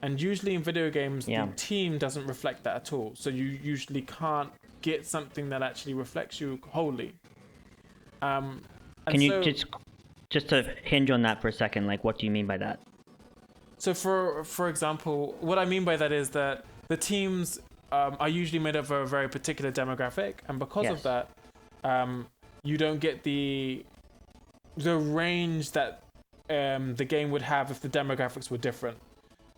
[SPEAKER 2] And usually in video games, the team doesn't reflect that at all. So you usually can't get something that actually reflects you wholly. Can
[SPEAKER 1] you just to hinge on that for a second, like what do you mean by that?
[SPEAKER 2] So for example, what I mean by that is that the teams are usually made of a very particular demographic, and because of that, you don't get the range that the game would have if the demographics were different.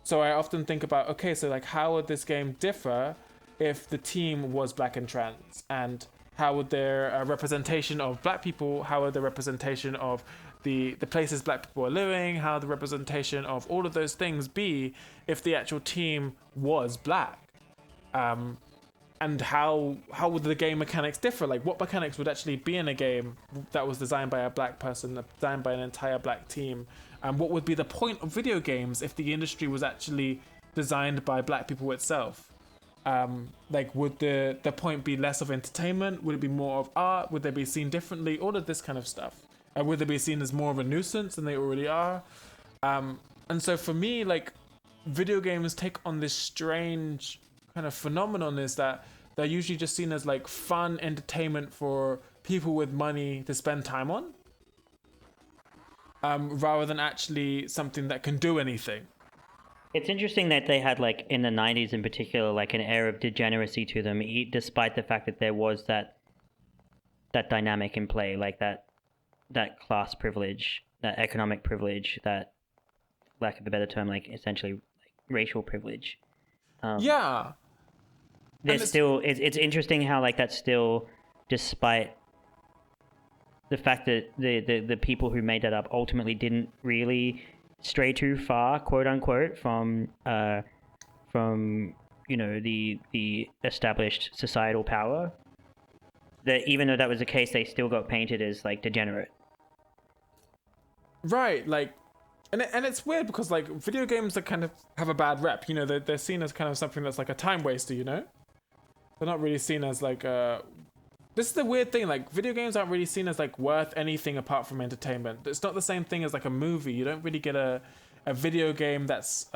[SPEAKER 2] So I often think about, okay, so like how would this game differ if the team was Black and trans, and how would their representation of Black people, how would the representation of the places Black people are living, how the representation of all of those things be if the actual team was Black? And how would the game mechanics differ? Like what mechanics would actually be in a game that was designed by a Black person, designed by an entire Black team? And what would be the point of video games if the industry was actually designed by Black people itself? Like would the point be less of entertainment? Would it be more of art? Would they be seen differently? All of this kind of stuff. Would they be seen as more of a nuisance than they already are? And so for me, like video games take on this strange kind of phenomenon, is that they're usually just seen as like fun entertainment for people with money to spend time on, rather than actually something that can do anything.
[SPEAKER 1] It's interesting that they had, like, in the 90s in particular, like an air of degeneracy to them, despite the fact that there was that dynamic in play, like that class privilege, that economic privilege, that, lack of a better term, like essentially like racial privilege.
[SPEAKER 2] Yeah.
[SPEAKER 1] There's still, it's interesting how like that's still, despite the fact that the people who made that up ultimately didn't really stray too far, quote unquote, from you know the established societal power, that even though that was the case, they still got painted as like degenerate.
[SPEAKER 2] Right, like, and it's weird because like video games that kind of have a bad rep, you know, they're seen as kind of something that's like a time waster, you know. They're not really seen as like this is the weird thing, like video games aren't really seen as like worth anything apart from entertainment. It's not the same thing as like a movie. You don't really get a video game that's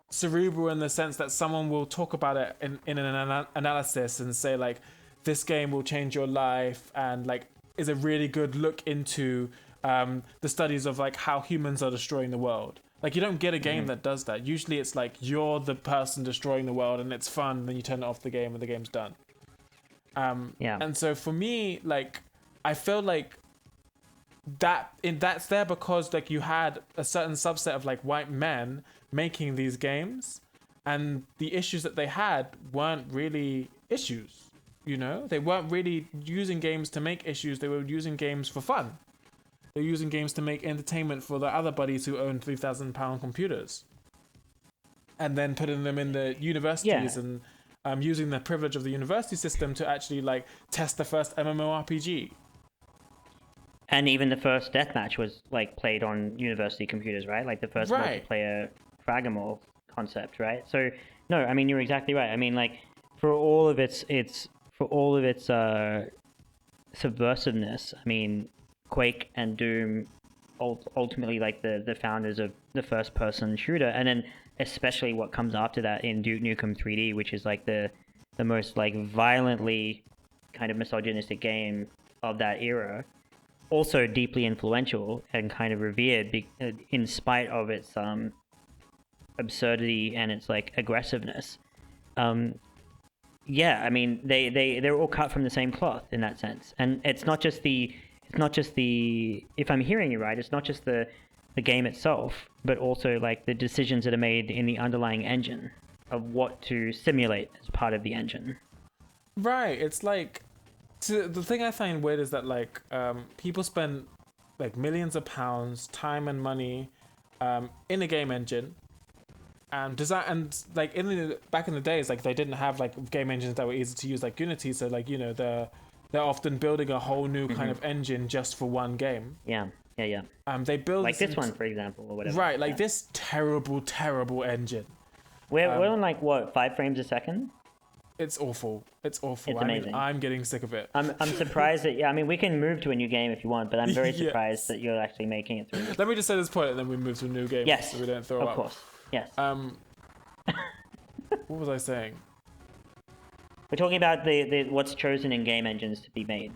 [SPEAKER 2] cerebral in the sense that someone will talk about it in an analysis and say like this game will change your life and like is a really good look into the studies of like how humans are destroying the world. Like you don't get a game that does that. Usually it's like you're the person destroying the world and it's fun, and then you turn it off the game and the game's done. And so for me, like I feel like that's there because like you had a certain subset of like white men making these games, and the issues that they had weren't really issues. You know, they weren't really using games to make issues. They were using games for fun. They're using games to make entertainment for the other buddies who own £3,000 computers, and then putting them in the universities and using the privilege of the university system to actually like test the first MMORPG.
[SPEAKER 1] And even the first deathmatch was like played on university computers, right? Like the first multiplayer Fragmore concept, right? So no, I mean you're exactly right. I mean like for all of its subversiveness, I mean Quake and Doom, ultimately like the founders of the first person shooter, and then especially what comes after that in Duke Nukem 3D, which is like the most like violently kind of misogynistic game of that era, also deeply influential and kind of revered in spite of its absurdity and its like aggressiveness. yeah, I mean, they're all cut from the same cloth in that sense, and it's not just the if I'm hearing you right, it's not just the game itself, but also like the decisions that are made in the underlying engine of what to simulate as part of the engine.
[SPEAKER 2] Right. It's like the thing I find weird is that like people spend like millions of pounds, time and money in a game engine. And design and like back in the days, like they didn't have like game engines that were easy to use like Unity. So like they're often building a whole new kind of engine just for one game.
[SPEAKER 1] Yeah, yeah, yeah.
[SPEAKER 2] They build
[SPEAKER 1] Like this one, for example, or whatever.
[SPEAKER 2] Right, like
[SPEAKER 1] yeah.
[SPEAKER 2] this terrible engine.
[SPEAKER 1] We're on like what 5 frames a second.
[SPEAKER 2] It's awful. It's awful.
[SPEAKER 1] It's
[SPEAKER 2] I
[SPEAKER 1] amazing.
[SPEAKER 2] mean, I'm getting sick of it.
[SPEAKER 1] I'm surprised that I mean we can move to a new game if you want, but I'm very
[SPEAKER 2] Yes.
[SPEAKER 1] surprised that you're actually making it through.
[SPEAKER 2] Let me just say this point, and then we move to a new game.
[SPEAKER 1] Yes,
[SPEAKER 2] So we don't throw
[SPEAKER 1] of
[SPEAKER 2] up.
[SPEAKER 1] course. Yes.
[SPEAKER 2] What was I saying?
[SPEAKER 1] We're talking about the what's chosen in game engines to be made.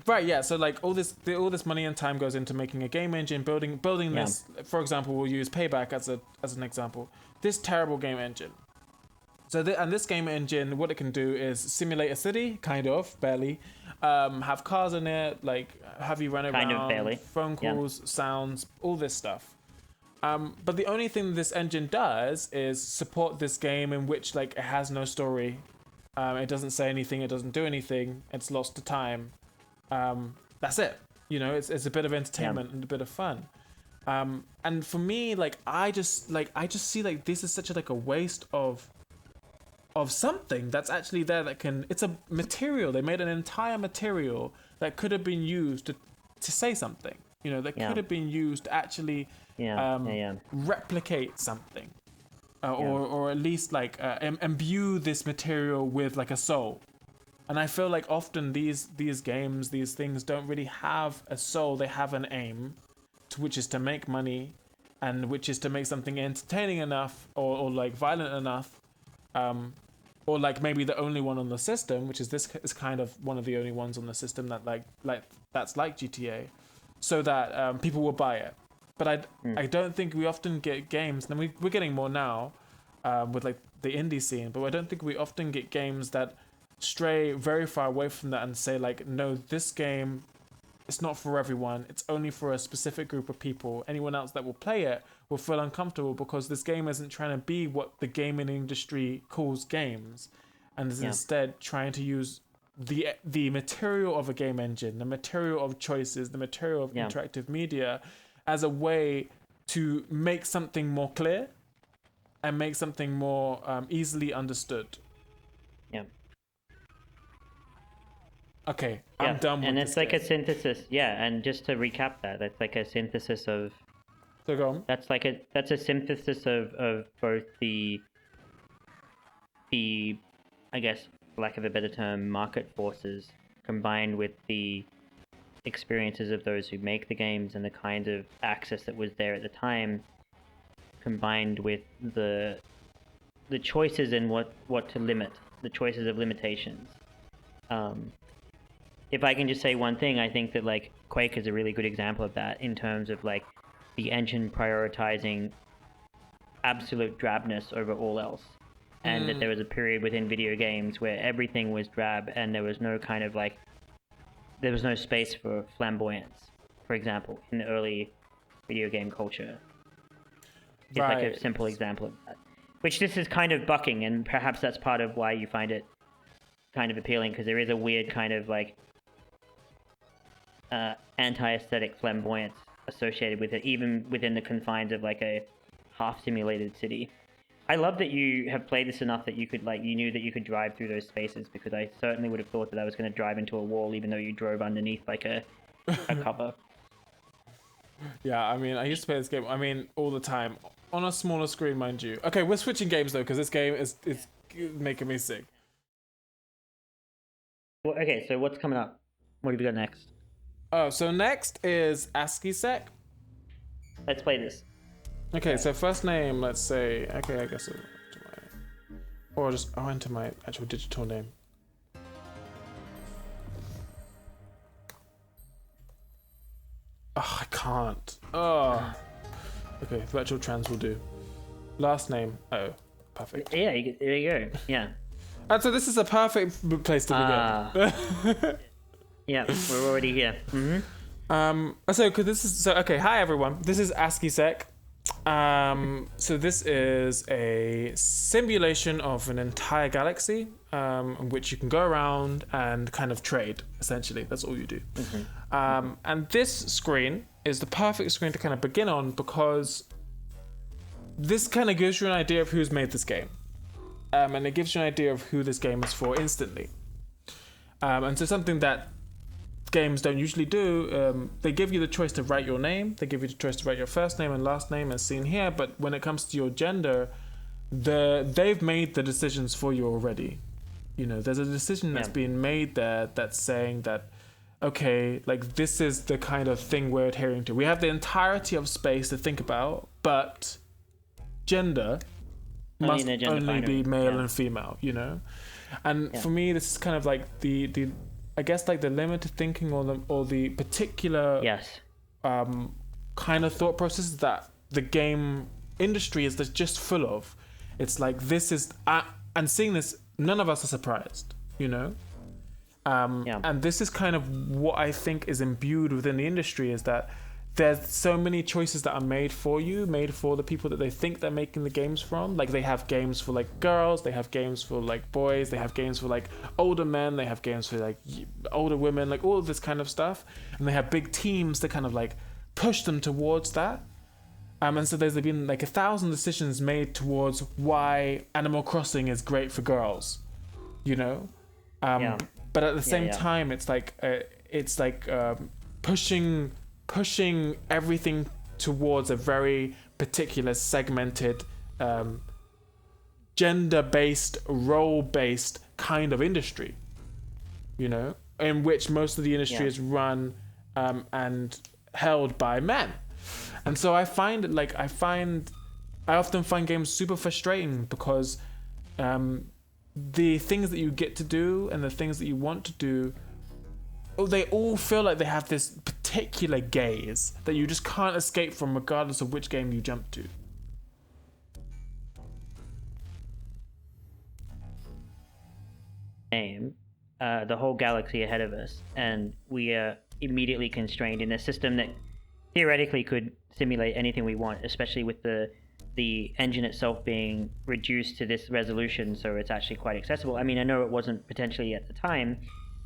[SPEAKER 2] Right, yeah. So like all this money and time goes into making a game engine, building
[SPEAKER 1] Yeah.
[SPEAKER 2] this. For example, we'll use Payback as an example. This terrible game engine. So this game engine, what it can do is simulate a city, kind of, barely. Have cars in it, like have you run around,
[SPEAKER 1] Kind of barely.
[SPEAKER 2] phone calls, sounds, all this stuff. But the only thing this engine does is support this game in which like it has no story. It doesn't say anything. It doesn't do anything. It's lost to time. That's it. You know, it's a bit of entertainment and a bit of fun. And for me, like I just see like this is such a waste of something that's actually there that can. It's a material. They made an entire material that could have been used to say something. You know, that could have been used to actually replicate something, or at least like imbue this material with like a soul. And I feel like often these games, these things don't really have a soul. They have an aim, which is to make money, and which is to make something entertaining enough or like violent enough, or like maybe the only one on the system, which is this is kind of one of the only ones on the system that like that's like GTA, so that people will buy it. But I don't think we often get games, and we're getting more now with like the indie scene, but I don't think we often get games that stray very far away from that and say like, no, this game, it's not for everyone. It's only for a specific group of people. Anyone else that will play it will feel uncomfortable because this game isn't trying to be what the gaming industry calls games, and is instead trying to use the material of a game engine, the material of choices, the material of interactive media as a way to make something more clear and make something more easily understood.
[SPEAKER 1] Yeah.
[SPEAKER 2] Okay, I'm done with
[SPEAKER 1] and
[SPEAKER 2] this
[SPEAKER 1] it's like
[SPEAKER 2] game.
[SPEAKER 1] a synthesis. Yeah, and just to recap that's like a synthesis of.
[SPEAKER 2] So go on.
[SPEAKER 1] That's a synthesis of both the I guess for lack of a better term, market forces combined with the experiences of those who make the games and the kind of access that was there at the time, combined with the choices in what to limit, the choices of limitations. If I can just say one thing, I think that like Quake is a really good example of that in terms of like the engine prioritizing absolute drabness over all else. And that there was a period within video games where everything was drab and there was no kind of like, there was no space for flamboyance, for example, in the early video game culture. It's like a simple example of that. Which this is kind of bucking, and perhaps that's part of why you find it kind of appealing, because there is a weird kind of like anti-aesthetic flamboyance associated with it, even within the confines of like a half-simulated city. I love that you have played this enough that you could like, you knew that you could drive through those spaces, because I certainly would have thought that I was going to drive into a wall even though you drove underneath like a cover.
[SPEAKER 2] Yeah, I mean, I used to play this game, I mean, all the time. On a smaller screen, mind you. Okay, we're switching games though, because this game is making me sick.
[SPEAKER 1] Well, okay, so what's coming up? What have you got next?
[SPEAKER 2] Oh, so next is ASCII Sec.
[SPEAKER 1] Let's play this.
[SPEAKER 2] Okay, so first name, let's say, okay, I guess or just enter my actual digital name. Oh, I can't. Oh. Okay, virtual trans will do. Last name. Oh, perfect.
[SPEAKER 1] Yeah, there you go. Yeah.
[SPEAKER 2] And so this is a perfect place to begin.
[SPEAKER 1] Yeah, we're already here.
[SPEAKER 2] Okay, hi everyone. This is ASCII-Sec. So this is a simulation of an entire galaxy, in which you can go around and kind of trade, essentially. That's all you do. And this screen is the perfect screen to kind of begin on, because this kind of gives you an idea of who's made this game. And it gives you an idea of who this game is for instantly. And so something that games don't usually do, they give you the choice to write your name, they give you the choice to write your first name and last name as seen here, but when it comes to your gender, they've made the decisions for you already. You know, there's a decision that's being made there that's saying that, okay, like this is the kind of thing we're adhering to. We have the entirety of space to think about, but gender must only be male and female, you know? And for me, this is kind of like the I guess like the limited thinking or the particular kind of thought process that the game industry is just full of. It's like this is and seeing this, none of us are surprised, you know. And this is kind of what I think is imbued within the industry, is that there's so many choices that are made for you, made for the people that they think they're making the games from. Like they have games for like girls, they have games for like boys, they have games for like older men, they have games for like older women, like all of this kind of stuff. And they have big teams to kind of like push them towards that. And so there's been like 1,000 decisions made towards why Animal Crossing is great for girls, you know? But at the same time, it's like pushing everything towards a very particular segmented, gender-based, role-based kind of industry, you know, in which most of the industry is run and held by men. And so I often find games super frustrating, because the things that you get to do and the things that you want to do, they all feel like they have this particular gaze that you just can't escape from, regardless of which game you jump to.
[SPEAKER 1] The whole galaxy ahead of us, and we are immediately constrained in a system that theoretically could simulate anything we want, especially with the engine itself being reduced to this resolution, so it's actually quite accessible. I mean, I know it wasn't potentially at the time,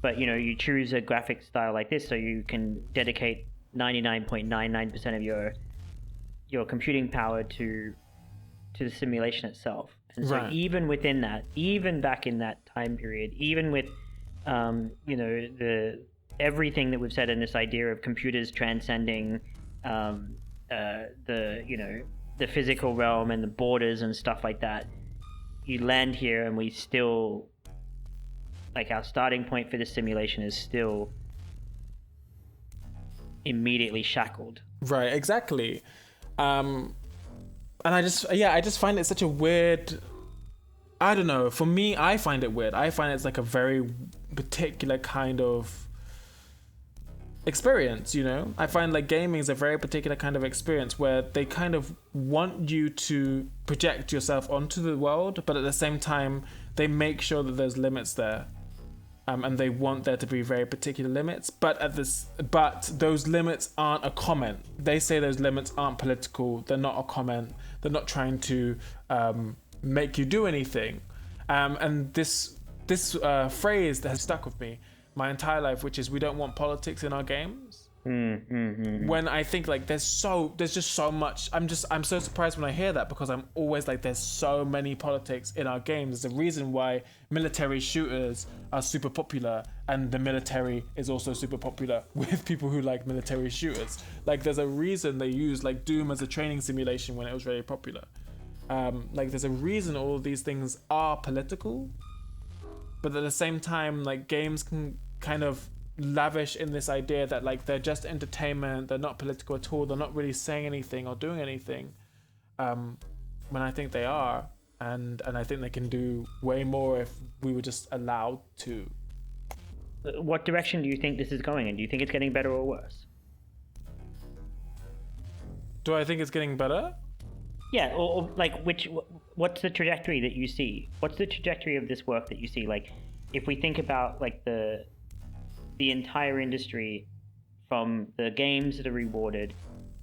[SPEAKER 1] but you know, you choose a graphic style like this so you can dedicate 99.99% of your computing power to the simulation itself. And so even within that, even back in that time period, even with you know, the everything that we've said in this idea of computers transcending the physical realm and the borders and stuff like that, you land here and we still, like, our starting point for this simulation is still immediately shackled.
[SPEAKER 2] Right, exactly. And I just find it such a weird, I don't know, for me, I find it weird. I find it's like a very particular kind of experience, you know? I find like gaming is a very particular kind of experience where they kind of want you to project yourself onto the world, but at the same time, they make sure that there's limits there. And they want there to be very particular limits, but those limits aren't a comment. They say those limits aren't political. They're not a comment. They're not trying to make you do anything. And this phrase that has stuck with me my entire life, which is, we don't want politics in our games. When I think like there's just so much, I'm so surprised when I hear that, because I'm always like, there's so many politics in our games. There's a reason why military shooters are super popular, and the military is also super popular with people who like military shooters. Like there's a reason they use like Doom as a training simulation when it was very popular. Like there's a reason all of these things are political, but at the same time, like games can kind of lavish in this idea that like they're just entertainment, they're not political at all, they're not really saying anything or doing anything, when I think they are, and I think they can do way more if we were just allowed to.
[SPEAKER 1] What direction do you think this is going in? Do you think it's getting better or worse?
[SPEAKER 2] Do I think it's getting better?
[SPEAKER 1] Yeah, or like what's the trajectory that you see? What's the trajectory of this work that you see? Like, if we think about like the entire industry, from the games that are rewarded,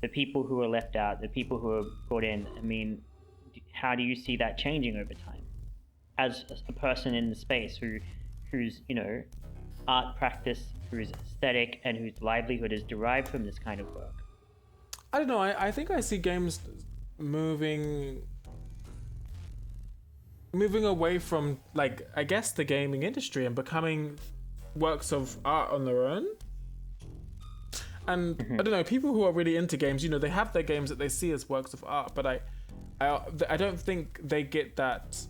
[SPEAKER 1] the people who are left out, the people who are brought in. I mean, how do you see that changing over time? As a person in the space whose art practice, whose aesthetic, and whose livelihood is derived from this kind of work.
[SPEAKER 2] I don't know. I think I see games moving away from, like, I guess the gaming industry and becoming works of art on their own. And I don't know, people who are really into games, they have their games that they see as works of art, but I don't think they get that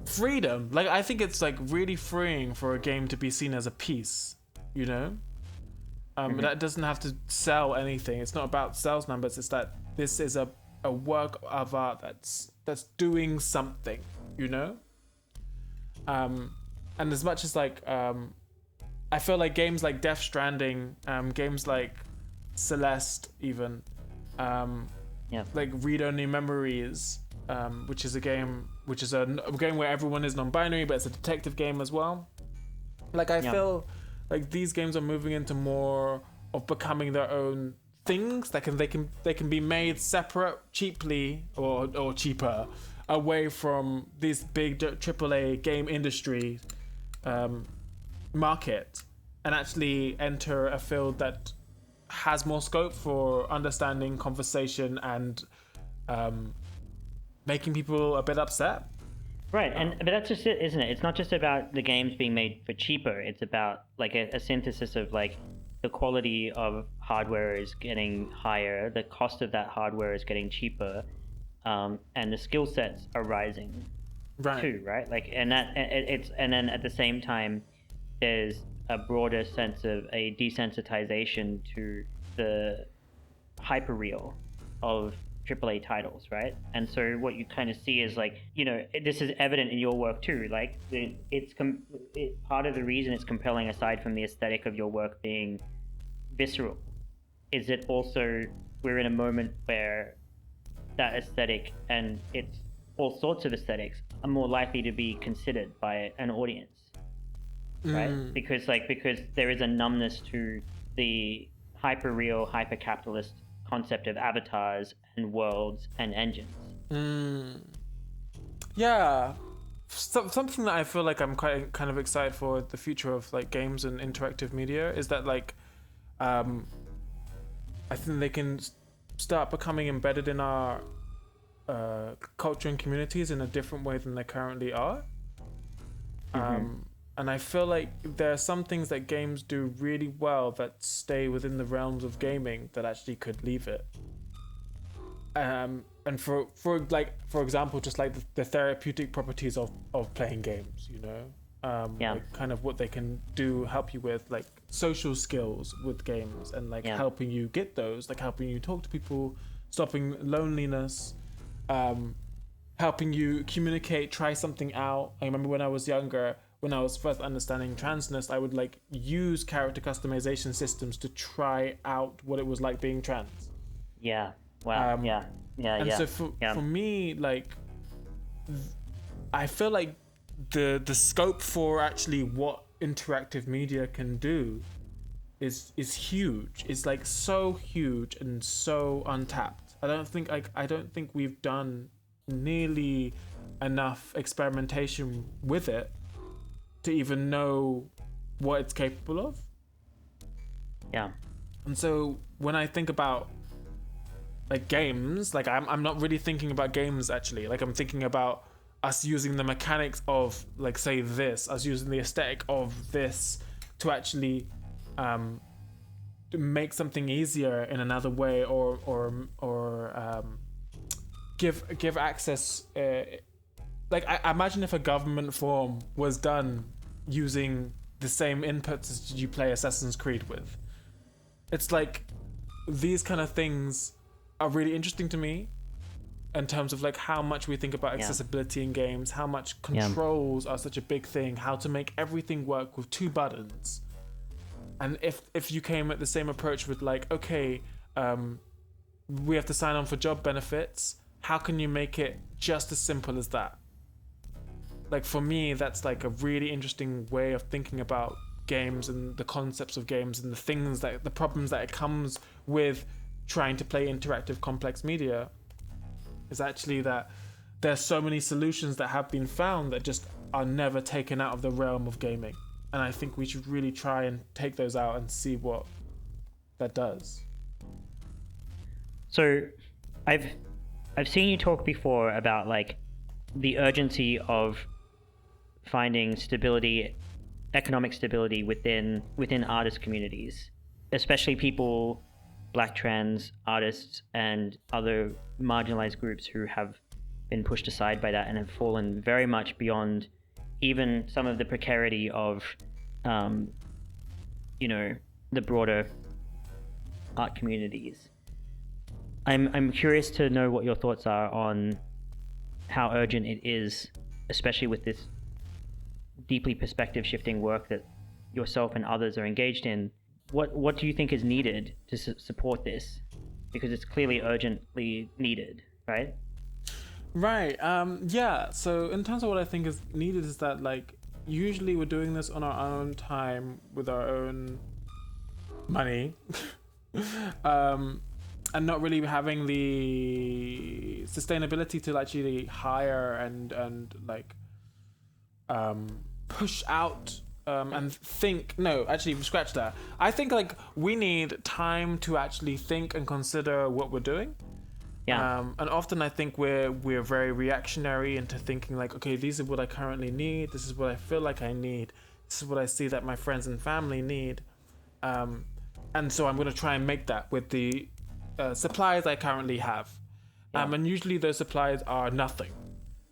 [SPEAKER 2] freedom. Like, I think it's like really freeing for a game to be seen as a piece, that doesn't have to sell anything. It's not about sales numbers. It's that this is a work of art that's doing something, and as much as like I feel like games like Death Stranding, games like Celeste, even like Read Only Memories, which is a game where everyone is non-binary, but it's a detective game as well. Like, I feel like these games are moving into more of becoming their own things that they can be made separate, cheaply or cheaper, away from this big AAA game industry market, and actually enter a field that has more scope for understanding, conversation, and making people a bit upset.
[SPEAKER 1] Right, but that's just it, isn't it? It's not just about the games being made for cheaper. It's about like a synthesis of like the quality of hardware is getting higher, the cost of that hardware is getting cheaper, and the skill sets are rising too, right? Like, and then at the same time, there's a broader sense of a desensitization to the hyperreal of AAA titles, right? And so what you kind of see is like, this is evident in your work too. Like, part of the reason it's compelling, aside from the aesthetic of your work being visceral, is that also we're in a moment where that aesthetic, and it's all sorts of aesthetics, are more likely to be considered by an audience, right? Because there is a numbness to the hyper-real, hyper-capitalist concept of avatars and worlds and engines.
[SPEAKER 2] Yeah, something that I feel like I'm quite kind of excited for the future of like games and interactive media is that like I think they can start becoming embedded in our culture and communities in a different way than they currently are. And I feel like there are some things that games do really well that stay within the realms of gaming that actually could leave it. And for example, just like the therapeutic properties of playing games, like kind of what they can do, help you with like social skills with games, and like helping you get those, like helping you talk to people, stopping loneliness, helping you communicate, try something out. I remember when I was younger, when I was first understanding transness, I would like use character customization systems to try out what it was like being trans.
[SPEAKER 1] Yeah. Wow.
[SPEAKER 2] So for me, like, I feel like the scope for actually what interactive media can do is huge. It's like so huge and so untapped. I don't think we've done nearly enough experimentation with it to even know what it's capable of.
[SPEAKER 1] Yeah.
[SPEAKER 2] And so when I think about like games, like I'm not really thinking about games actually. Like I'm thinking about us using the mechanics of like say this, us using the aesthetic of this to actually make something easier in another way, or give access. Like I imagine if a government form was done using the same inputs as you play Assassin's Creed with. It's like these kind of things are really interesting to me in terms of like how much we think about accessibility in games, how much controls are such a big thing, how to make everything work with 2 buttons. And if you came at the same approach with like, okay, we have to sign on for job benefits. How can you make it just as simple as that? Like, for me, that's like a really interesting way of thinking about games and the concepts of games and the problems that it comes with trying to play interactive complex media, is actually that there's so many solutions that have been found that just are never taken out of the realm of gaming. And I think we should really try and take those out and see what that does.
[SPEAKER 1] So I've seen you talk before about like the urgency of finding stability, economic stability within artist communities, especially people, Black trans artists and other marginalized groups who have been pushed aside by that and have fallen very much beyond even some of the precarity of the broader art communities. I'm curious to know what your thoughts are on how urgent it is, especially with this deeply perspective shifting work that yourself and others are engaged in. What do you think is needed to support this? Because it's clearly urgently needed, right?
[SPEAKER 2] Right. Yeah. So in terms of what I think is needed is that, like, usually we're doing this on our own time with our own money, and not really having the sustainability to actually hire and like push out and think. No, actually, scratch that. I think like we need time to actually think and consider what we're doing.
[SPEAKER 1] Yeah.
[SPEAKER 2] And often I think we're very reactionary into thinking like, okay, these are what I currently need. This is what I feel like I need. This is what I see that my friends and family need. And so I'm going to try and make that with the supplies I currently have.
[SPEAKER 1] Yeah.
[SPEAKER 2] And usually those supplies are nothing,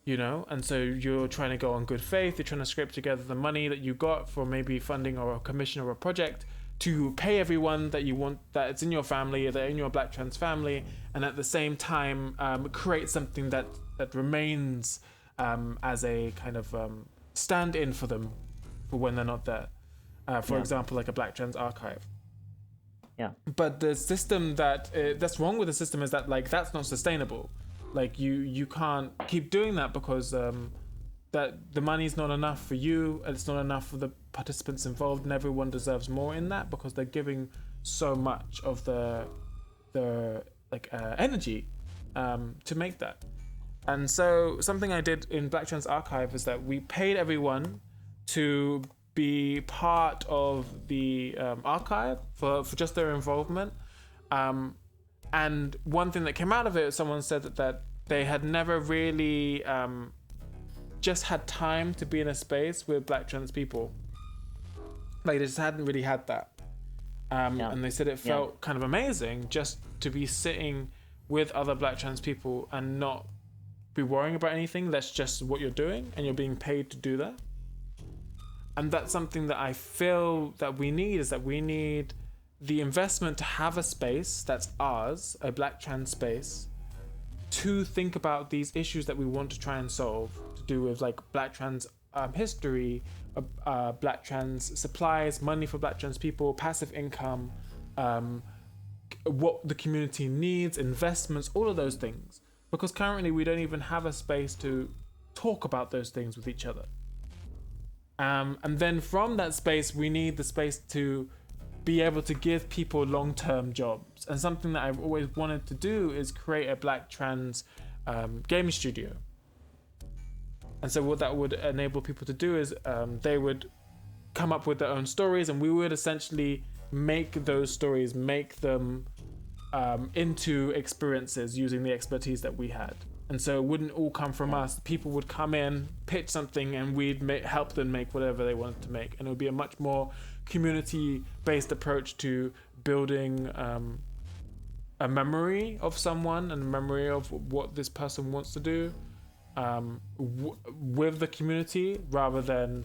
[SPEAKER 2] and so you're trying to go on good faith. You're trying to scrape together the money that you got for maybe funding or a commission or a project to pay everyone that you want, that it's in your family, that in your Black trans family, and at the same time create something that remains as a kind of stand-in for them for when they're not there. For example, like a Black trans archive.
[SPEAKER 1] Yeah.
[SPEAKER 2] But the system that's wrong with the system is that, like, that's not sustainable. Like, you can't keep doing that because that the money's not enough for you, and it's not enough for the participants involved, and everyone deserves more in that because they're giving so much of the energy to make that. And so something I did in Black Trans Archive is that we paid everyone to be part of the archive for just their involvement. And one thing that came out of it, someone said that they had never really just had time to be in a space with Black trans people. Like, they just hadn't really had that. And they said it felt kind of amazing just to be sitting with other Black trans people and not be worrying about anything. That's just what you're doing, and you're being paid to do that. And that's something that I feel that we need, is that we need the investment to have a space that's ours, a Black trans space, to think about these issues that we want to try and solve, to do with like Black trans history, Black trans supplies, money for Black trans people, passive income, what the community needs, investments, all of those things. Because currently we don't even have a space to talk about those things with each other. And then from that space, we need the space to be able to give people long-term jobs. And something that I've always wanted to do is create a Black trans game studio. And so what that would enable people to do is they would come up with their own stories, and we would essentially make those stories, make them into experiences using the expertise that we had. And so it wouldn't all come from us. People would come in, pitch something, and we'd help them make whatever they wanted to make. And it would be a much more community-based approach to building a memory of someone and a memory of what this person wants to do with the community, rather than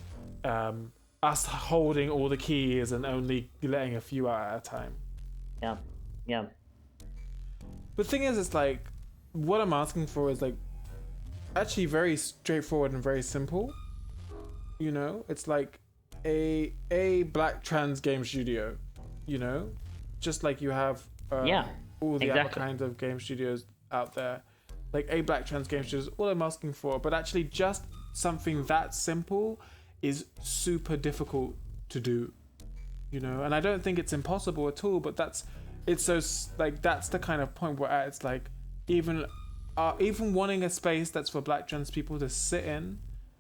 [SPEAKER 2] us holding all the keys and only letting a few out at a time.
[SPEAKER 1] Yeah.
[SPEAKER 2] The thing is, it's like, what I'm asking for is like actually very straightforward and very simple. It's like a Black trans game studio, just like you have all the other
[SPEAKER 1] Exactly.
[SPEAKER 2] kinds of game studios out there, like a Black Trans game studio is all I'm asking for. But actually, just something that simple is super difficult to do, you know. And I don't think it's impossible at all. But that's the kind of point we're at. It's like even wanting a space that's for Black trans people to sit in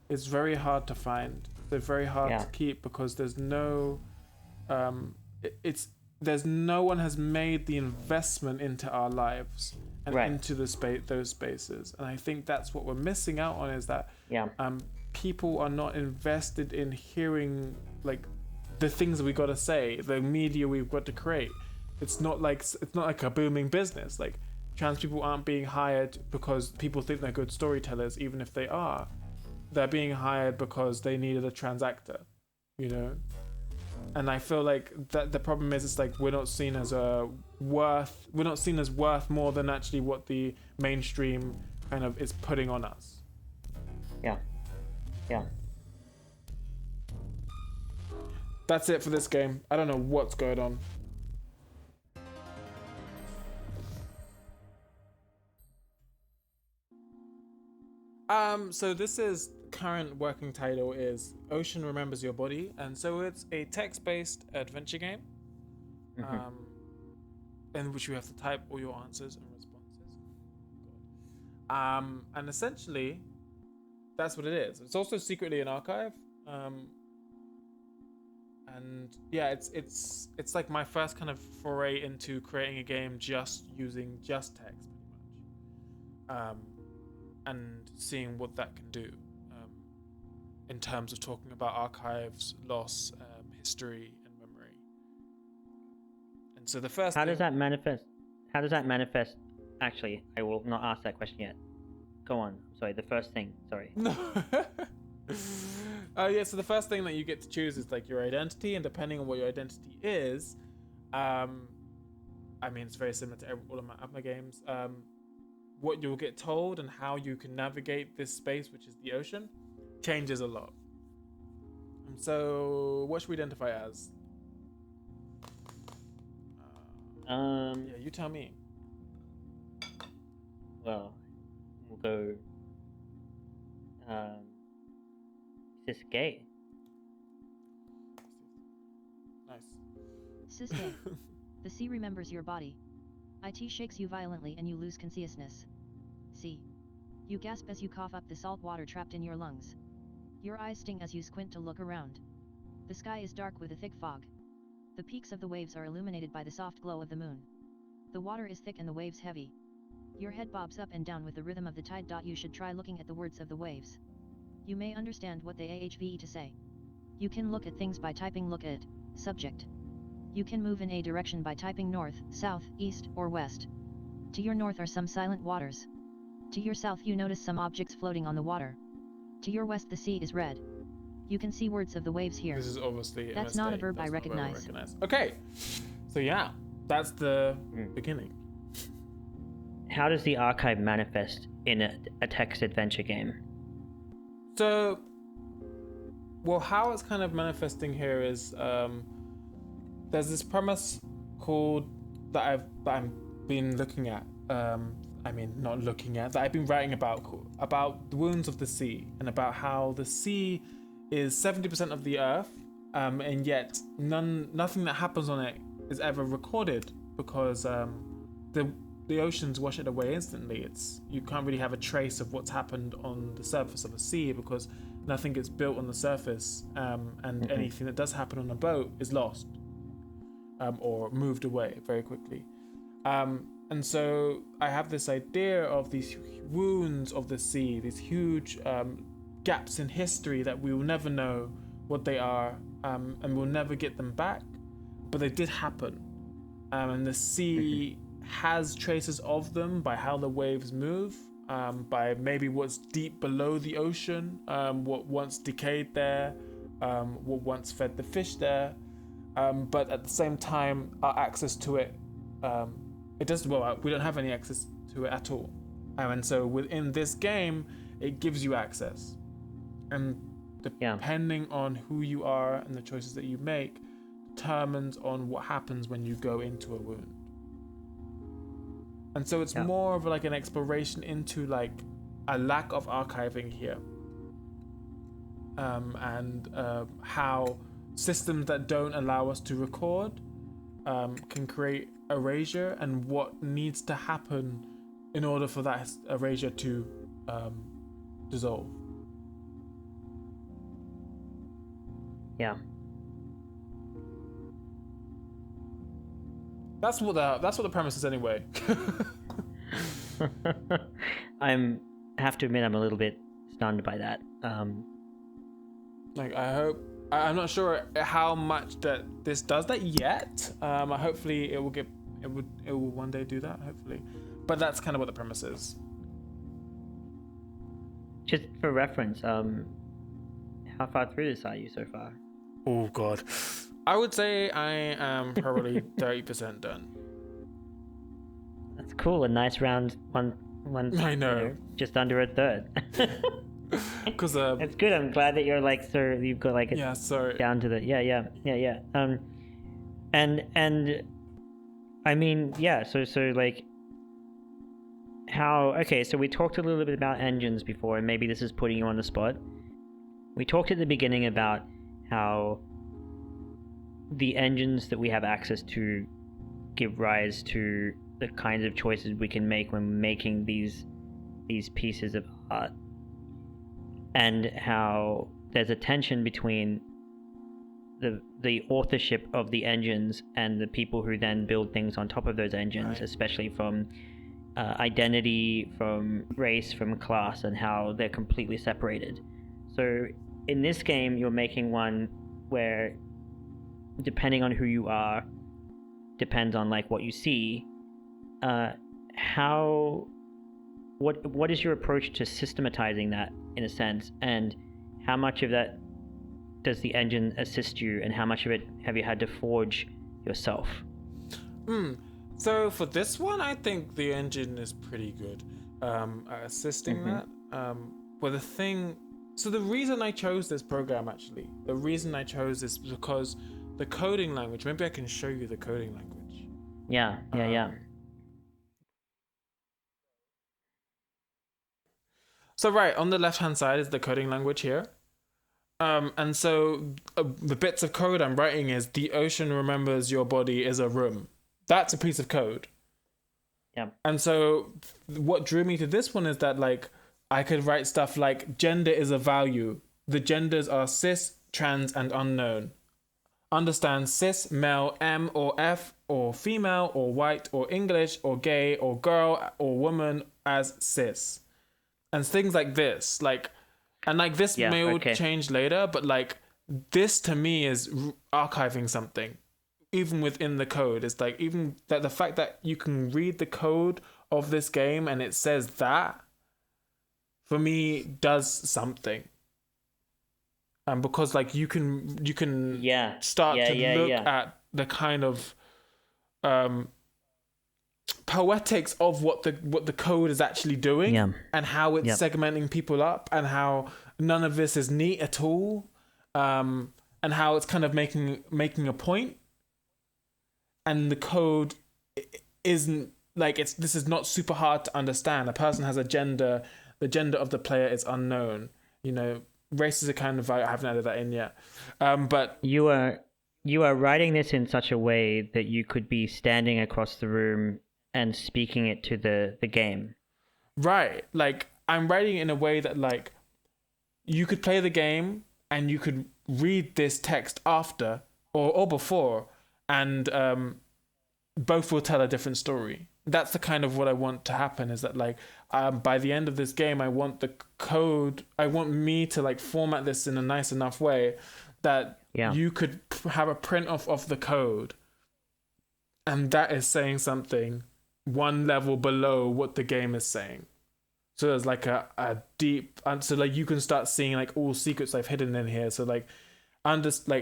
[SPEAKER 2] is very hard to find. They're very hard to keep because there's no there's no one has made the investment into our lives and into those spaces. And I think that's what we're missing out on, is that people are not invested in hearing like the things we got to say, the media we've got to create. It's not like a booming business. Like, trans people aren't being hired because people think they're good storytellers, even if they are. They're being hired because they needed a trans actor, you know. And I feel like that the problem is, it's like we're not seen as worth more than actually what the mainstream kind of is putting on us.
[SPEAKER 1] Yeah.
[SPEAKER 2] That's it for this game. I don't know what's going on. So this is current working title is Ocean Remembers Your Body, and so it's a text-based adventure game, in which you have to type all your answers and responses. And essentially, that's what it is. It's also secretly an archive, and yeah, it's like my first kind of foray into creating a game just using just text, pretty much, and seeing what that can do. In terms of talking about archives, loss, history, and memory. And so the first
[SPEAKER 1] How does that manifest? Actually, I will not ask that question yet. Go on. Sorry, the first thing. Sorry.
[SPEAKER 2] No. So the first thing that you get to choose is like your identity, and depending on what your identity is, I mean, it's very similar to all of my other games. What you'll get told and how you can navigate this space, which is the ocean, changes a lot. And so, what should we identify as? Yeah, you tell me.
[SPEAKER 1] Well, we'll go. Is this gay?
[SPEAKER 2] Nice.
[SPEAKER 3] Cis gay. The sea remembers your body. It shakes you violently and you lose consciousness. C. You gasp as you cough up the salt water trapped in your lungs. Your eyes sting as you squint to look around. The sky is dark with a thick fog. The peaks of the waves are illuminated by the soft glow of the moon. The water is thick and the waves heavy. Your head bobs up and down with the rhythm of the tide. You should try looking at the words of the waves. You may understand what they ahve to say. You can look at things by typing look at, subject. You can move in a direction by typing north, south, east, or west. To your north are some silent waters. To your south you notice some objects floating on the water. To your west the sea is red. You can see words of the waves here.
[SPEAKER 2] This is obviously
[SPEAKER 3] That's not a verb I recognize.
[SPEAKER 2] Okay, so yeah, that's the beginning.
[SPEAKER 1] How does the archive manifest in a text adventure game?
[SPEAKER 2] So, well, how it's kind of manifesting here is there's this premise that I've been looking at. That I've been writing about the wounds of the sea, and about how the sea is 70% of the earth, and yet nothing that happens on it is ever recorded, because the oceans wash it away instantly. You can't really have a trace of what's happened on the surface of a sea, because nothing gets built on the surface, and anything that does happen on a boat is lost, or moved away very quickly. And so I have this idea of these wounds of the sea, these huge gaps in history that we will never know what they are, and we'll never get them back, but they did happen. And the sea has traces of them by how the waves move, by maybe what's deep below the ocean, what once decayed there, what once fed the fish there, but at the same time our access to it, we don't have any access to it at all. And so within this game, it gives you access. And depending on who you are and the choices that you make, determines on what happens when you go into a wound. And so it's more of like an exploration into like a lack of archiving here, and how systems that don't allow us to record can create erasure, and what needs to happen in order for that erasure to dissolve.
[SPEAKER 1] Yeah.
[SPEAKER 2] That's what the premise is anyway.
[SPEAKER 1] I have to admit I'm a little bit stunned by that.
[SPEAKER 2] Like I'm not sure how much that this does that yet. Hopefully it will one day do that, hopefully. But that's kind of what the premise is.
[SPEAKER 1] Just for reference, how far through this are you so far?
[SPEAKER 2] Oh god. I would say I am probably 30% done.
[SPEAKER 1] That's cool. A nice round one.
[SPEAKER 2] I know.
[SPEAKER 1] Just under a third.
[SPEAKER 2] Because
[SPEAKER 1] it's good. I'm glad that you're like, so you've got like down to the yeah. And I mean, yeah. So like, how? Okay, so we talked a little bit about engines before, and maybe this is putting you on the spot. We talked at the beginning about how the engines that we have access to give rise to the kinds of choices we can make when making these pieces of art, and how there's a tension between the authorship of the engines and the people who then build things on top of those engines,
[SPEAKER 2] right.
[SPEAKER 1] Especially from identity, from race, from class, and how they're completely separated. So in this game, you're making one where, depending on who you are, depends on like what you see. What is your approach to systematizing that in a sense, and how much of that does the engine assist you, and how much of it have you had to forge yourself?
[SPEAKER 2] So for this one, I think the engine is pretty good at assisting that. But the reason I chose this program, actually, the reason I chose this is because the coding language, maybe I can show you the coding language.
[SPEAKER 1] Yeah.
[SPEAKER 2] So right, on the left-hand side is the coding language here. And so the bits of code I'm writing is, the ocean remembers your body is a room. That's a piece of code.
[SPEAKER 1] Yeah.
[SPEAKER 2] And so what drew me to this one is that like I could write stuff like, gender is a value. The genders are cis, trans, and unknown. Understand cis, male, M or F, or female, or white, or English, or gay, or girl, or woman as cis. And things like this, like, and like this may change later, but like this to me is archiving something, even within the code. It's like, even that the fact that you can read the code of this game and it says that, for me, does something. And because like you can start to look at the kind of poetics of what the code is actually doing, and how it's segmenting people up, and how none of this is neat at all, and how it's kind of making a point, and the code isn't like, this is not super hard to understand. A person has a gender, the gender of the player is unknown, race is a kind of, I haven't added that in yet, but
[SPEAKER 1] you are writing this in such a way that you could be standing across the room and speaking it to the game.
[SPEAKER 2] Right. Like, I'm writing it in a way that, like, you could play the game and you could read this text after or before, and both will tell a different story. That's the kind of what I want to happen, is that, like, by the end of this game, I want me to, like, format this in a nice enough way that you could have a print off of the code, and that is saying something one level below what the game is saying. So there's like a deep, so like you can start seeing like all secrets I've hidden in here. So like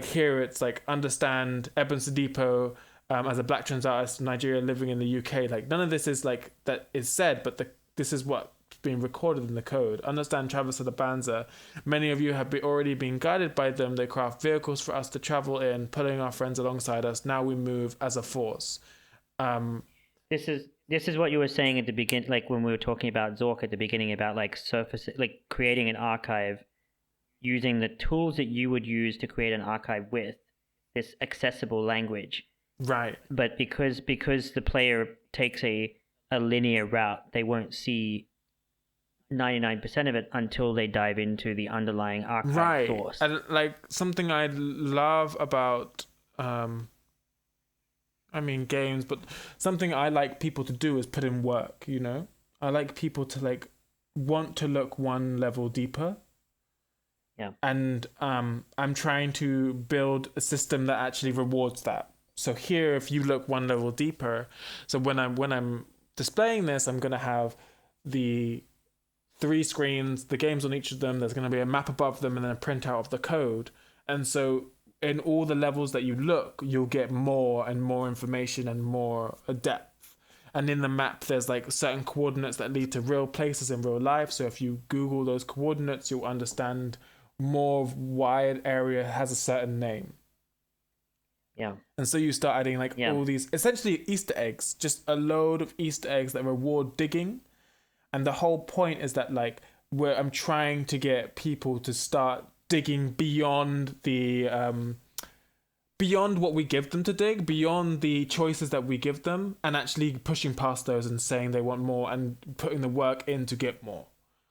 [SPEAKER 2] here it's like, understand Eben Sadipo as a black trans artist in Nigeria living in the UK. Like, none of this is like that is said, but this is what's being recorded in the code. Understand Travis Banza. Many of you have already been guided by them. They craft vehicles for us to travel in, pulling our friends alongside us. Now we move as a force.
[SPEAKER 1] This is what you were saying at the beginning, like when we were talking about Zork at the beginning, about like surface, like creating an archive using the tools that you would use to create an archive with this accessible language.
[SPEAKER 2] Right.
[SPEAKER 1] But because the player takes a linear route, they won't see 99% of it until they dive into the underlying archive source.
[SPEAKER 2] And like something I love about I mean games, but something I like people to do is put in work, you know? I like people to like want to look one level deeper.
[SPEAKER 1] Yeah.
[SPEAKER 2] And I'm trying to build a system that actually rewards that. So here, if you look one level deeper, so when I'm displaying this, I'm gonna have the 3 screens, the games on each of them. There's gonna be a map above them and then a printout of the code. And so in all the levels that you look, you'll get more and more information and more depth. And in the map, there's like certain coordinates that lead to real places in real life. So if you Google those coordinates, you'll understand more of why an area has a certain name.
[SPEAKER 1] Yeah.
[SPEAKER 2] And so you start adding like all these essentially Easter eggs, just a load of Easter eggs that reward digging. And the whole point is that like I'm trying to get people to start digging beyond the beyond what we give them to dig, beyond the choices that we give them, and actually pushing past those and saying they want more and putting the work in to get more.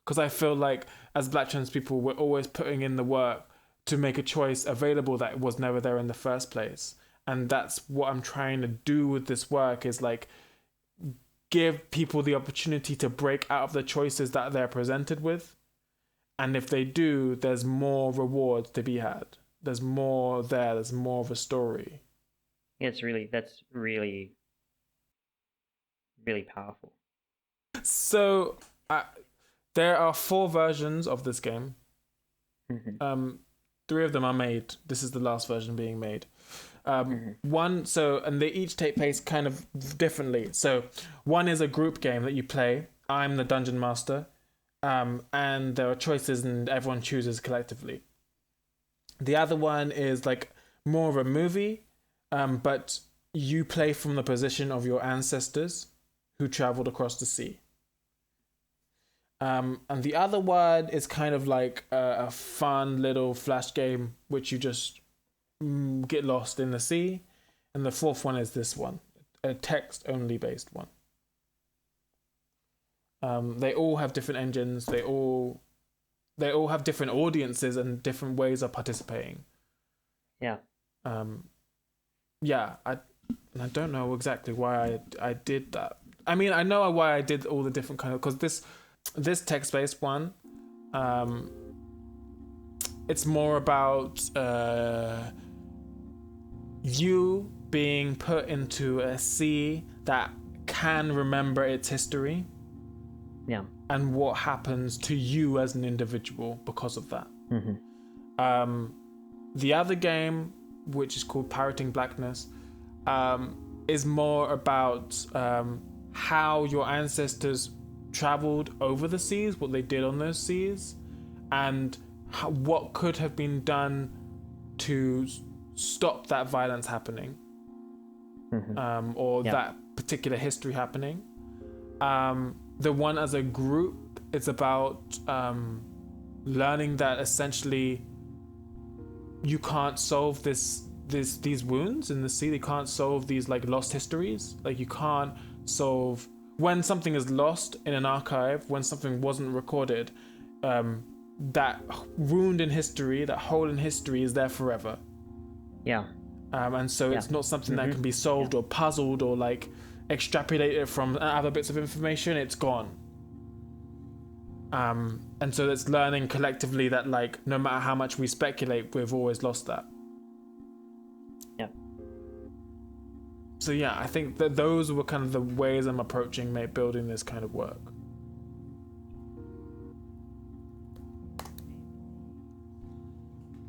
[SPEAKER 2] Because I feel like as Black trans people, we're always putting in the work to make a choice available that was never there in the first place. And that's what I'm trying to do with this work, is like give people the opportunity to break out of the choices that they're presented with. And if they do, there's more rewards to be had. There's more there. There's more of a story.
[SPEAKER 1] That's really powerful.
[SPEAKER 2] So there are 4 versions of this game.
[SPEAKER 1] Mm-hmm.
[SPEAKER 2] 3 of them are made. This is the last version being made. And they each take place kind of differently. So one is a group game that you play. I'm the dungeon master. And there are choices and everyone chooses collectively. The other one is like more of a movie, but you play from the position of your ancestors who traveled across the sea. And the other one is kind of like a fun little flash game, which you just get lost in the sea. And the 4th one is this one, a text-only based one. They all have different engines. They all have different audiences and different ways of participating.
[SPEAKER 1] Yeah.
[SPEAKER 2] I don't know exactly why I did that. I mean, I know why I did all the different kind of, because this text-based one, it's more about you being put into a sea that can remember its history.
[SPEAKER 1] Yeah.
[SPEAKER 2] And what happens to you as an individual because of that.
[SPEAKER 1] Mm-hmm.
[SPEAKER 2] The other game, which is called Parroting Blackness, is more about how your ancestors traveled over the seas, what they did on those seas, and what could have been done to stop that violence happening, or that particular history happening. The one as a group, it's about learning that essentially you can't solve these wounds in the sea. They can't solve these like lost histories. Like you can't solve when something is lost in an archive, when something wasn't recorded. That wound in history, that hole in history, is there forever.
[SPEAKER 1] Yeah.
[SPEAKER 2] And so it's not something that can be solved or puzzled or like extrapolated from other bits of information. It's gone. And so it's learning collectively that like no matter how much we speculate, we've always lost that.
[SPEAKER 1] Yeah.
[SPEAKER 2] So yeah, I think that those were kind of the ways I'm approaching building this kind of work.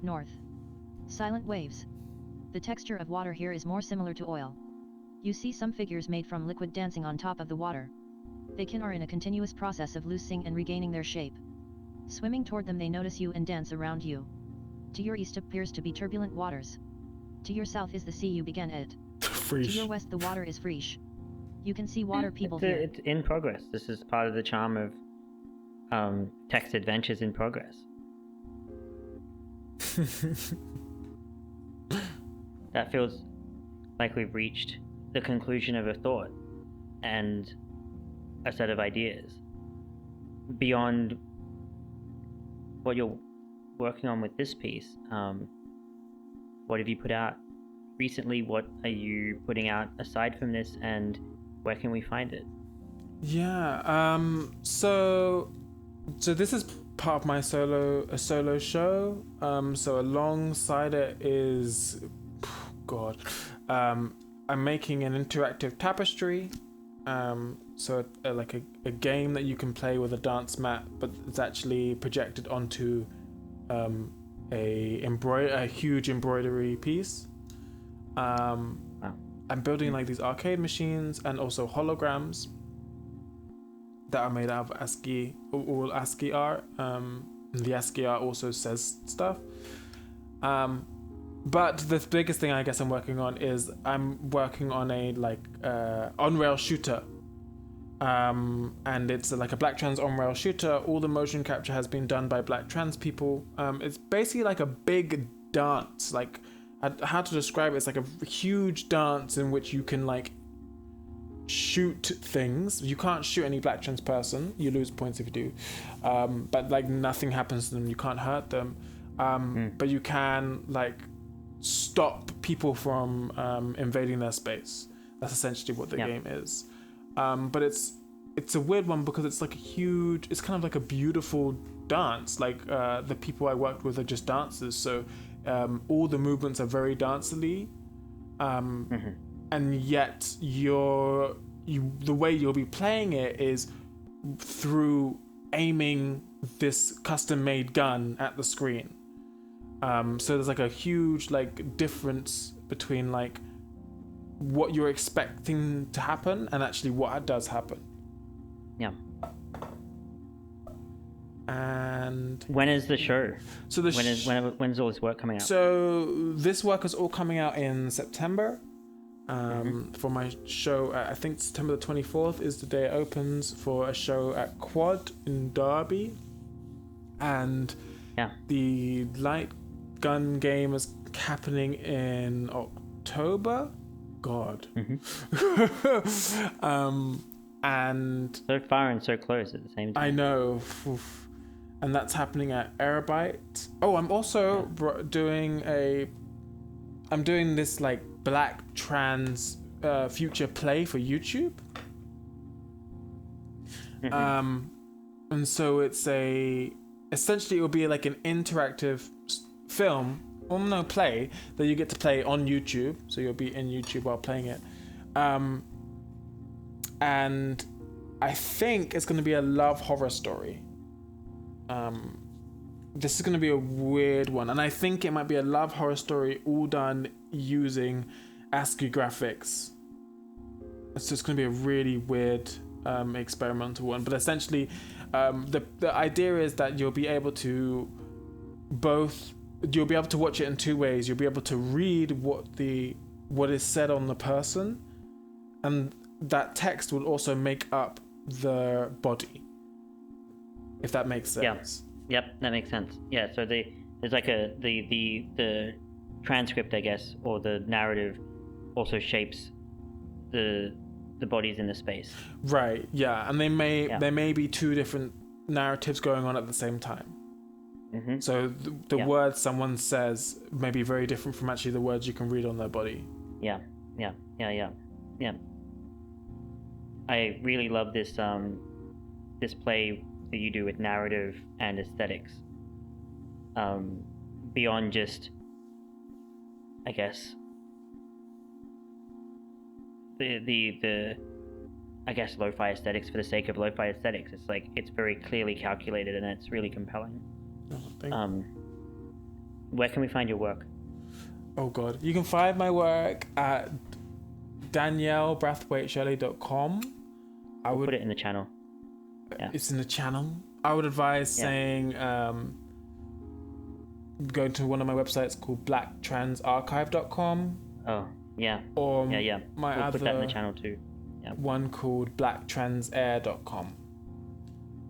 [SPEAKER 3] North. Silent waves. The texture of water here is more similar to oil. You see some figures made from liquid dancing on top of the water. They are in a continuous process of loosening and regaining their shape. Swimming toward them, they notice you and dance around you. To your east appears to be turbulent waters. To your south is the sea you began at. To your west the water is fresh. You can see water people here.
[SPEAKER 1] It's in progress. This is part of the charm of text adventures in progress. That feels like we've reached the conclusion of a thought and a set of ideas beyond what you're working on with this piece. What have you put out recently? What are you putting out aside from this, and where can we find it?
[SPEAKER 2] Yeah. So this is part of my solo show. So alongside it is, I'm making an interactive tapestry. So like a game that you can play with a dance mat, but it's actually projected onto a huge embroidery piece.
[SPEAKER 1] Wow.
[SPEAKER 2] I'm building like these arcade machines and also holograms that are made out of ASCII, all ASCII art. The ASCII art also says stuff. But the biggest thing I guess I'm working on is I'm working on a on-rail shooter. And it's like a black trans on-rail shooter. All the motion capture has been done by black trans people. It's basically like a big dance. Like, how to describe it? It's like a huge dance in which you can like shoot things. You can't shoot any black trans person. You lose points if you do. But like nothing happens to them. You can't hurt them. But you can like stop people from invading their space. That's essentially what the game is. But it's a weird one because it's like it's kind of like a beautiful dance. Like the people I worked with are just dancers, so all the movements are very dancily, and yet the way you'll be playing it is through aiming this custom-made gun at the screen. So there's like a huge like difference between like what you're expecting to happen and actually what does happen.
[SPEAKER 1] Yeah.
[SPEAKER 2] And
[SPEAKER 1] when is the show?
[SPEAKER 2] So
[SPEAKER 1] when's all this work coming out?
[SPEAKER 2] So this work is all coming out in September. For my show, I think September the 24th is the day it opens for a show at Quad in Derby. And the light gun game is happening in October. God. And
[SPEAKER 1] so far and so close at the same time.
[SPEAKER 2] I know. And that's happening at Aerobyte. Oh, I'm also doing this like black trans future play for YouTube. And so essentially it will be like an interactive film, or no, play that you get to play on YouTube. So you'll be in YouTube while playing it. And I think it's going to be a love horror story. This is going to be a weird one, and I think it might be a love horror story all done using ASCII graphics. So it's going to be a really weird experimental one, but essentially the idea is that you'll be able to watch it in two ways. You'll be able to read what is said on the person, and that text will also make up the body, if that makes sense.
[SPEAKER 1] Yep, that makes sense. Yeah, so there's like the transcript, I guess, or the narrative also shapes the bodies in the space. Right,
[SPEAKER 2] yeah, and there may be two different narratives going on at the same time. So the words someone says may be very different from actually the words you can read on their body.
[SPEAKER 1] Yeah. I really love this this play that you do with narrative and aesthetics. Beyond just, I guess, the I guess lo-fi aesthetics for the sake of lo-fi aesthetics. It's like it's very clearly calculated and it's really compelling. Where can we find your work?
[SPEAKER 2] Oh God, you can find my work at DanielleBrathwaite-Shirley.com.
[SPEAKER 1] I would put it in the channel. Yeah.
[SPEAKER 2] It's in the channel. I would advise saying going to one of my websites called blacktransarchive.com.
[SPEAKER 1] Oh, yeah.
[SPEAKER 2] Or
[SPEAKER 1] we'll
[SPEAKER 2] my
[SPEAKER 1] put that in the channel too. Yeah.
[SPEAKER 2] one called blacktransair.com.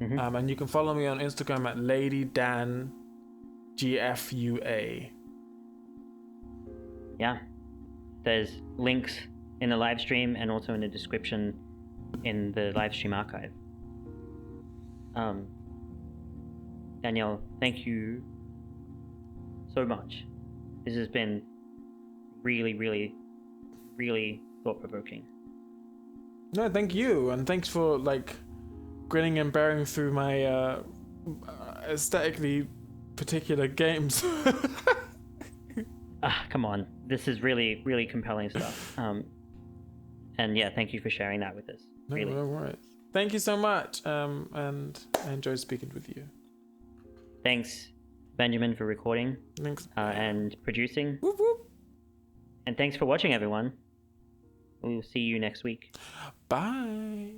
[SPEAKER 2] And you can follow me on Instagram at LadyDanGFUA.
[SPEAKER 1] Yeah. There's links in the live stream and also in the description in the live stream archive. Danielle, thank you so much. This has been really, really, really thought-provoking.
[SPEAKER 2] No, thank you, and thanks for grinning and bearing through my aesthetically particular games.
[SPEAKER 1] Come on, this is really, really compelling stuff. And yeah, thank you for sharing that with us. Really.
[SPEAKER 2] No worries. Thank you so much, and I enjoyed speaking with you.
[SPEAKER 1] Thanks, Benjamin, for recording.
[SPEAKER 2] Thanks.
[SPEAKER 1] And producing.
[SPEAKER 2] Whoop, whoop.
[SPEAKER 1] And thanks for watching, everyone. We'll see you next week.
[SPEAKER 2] Bye.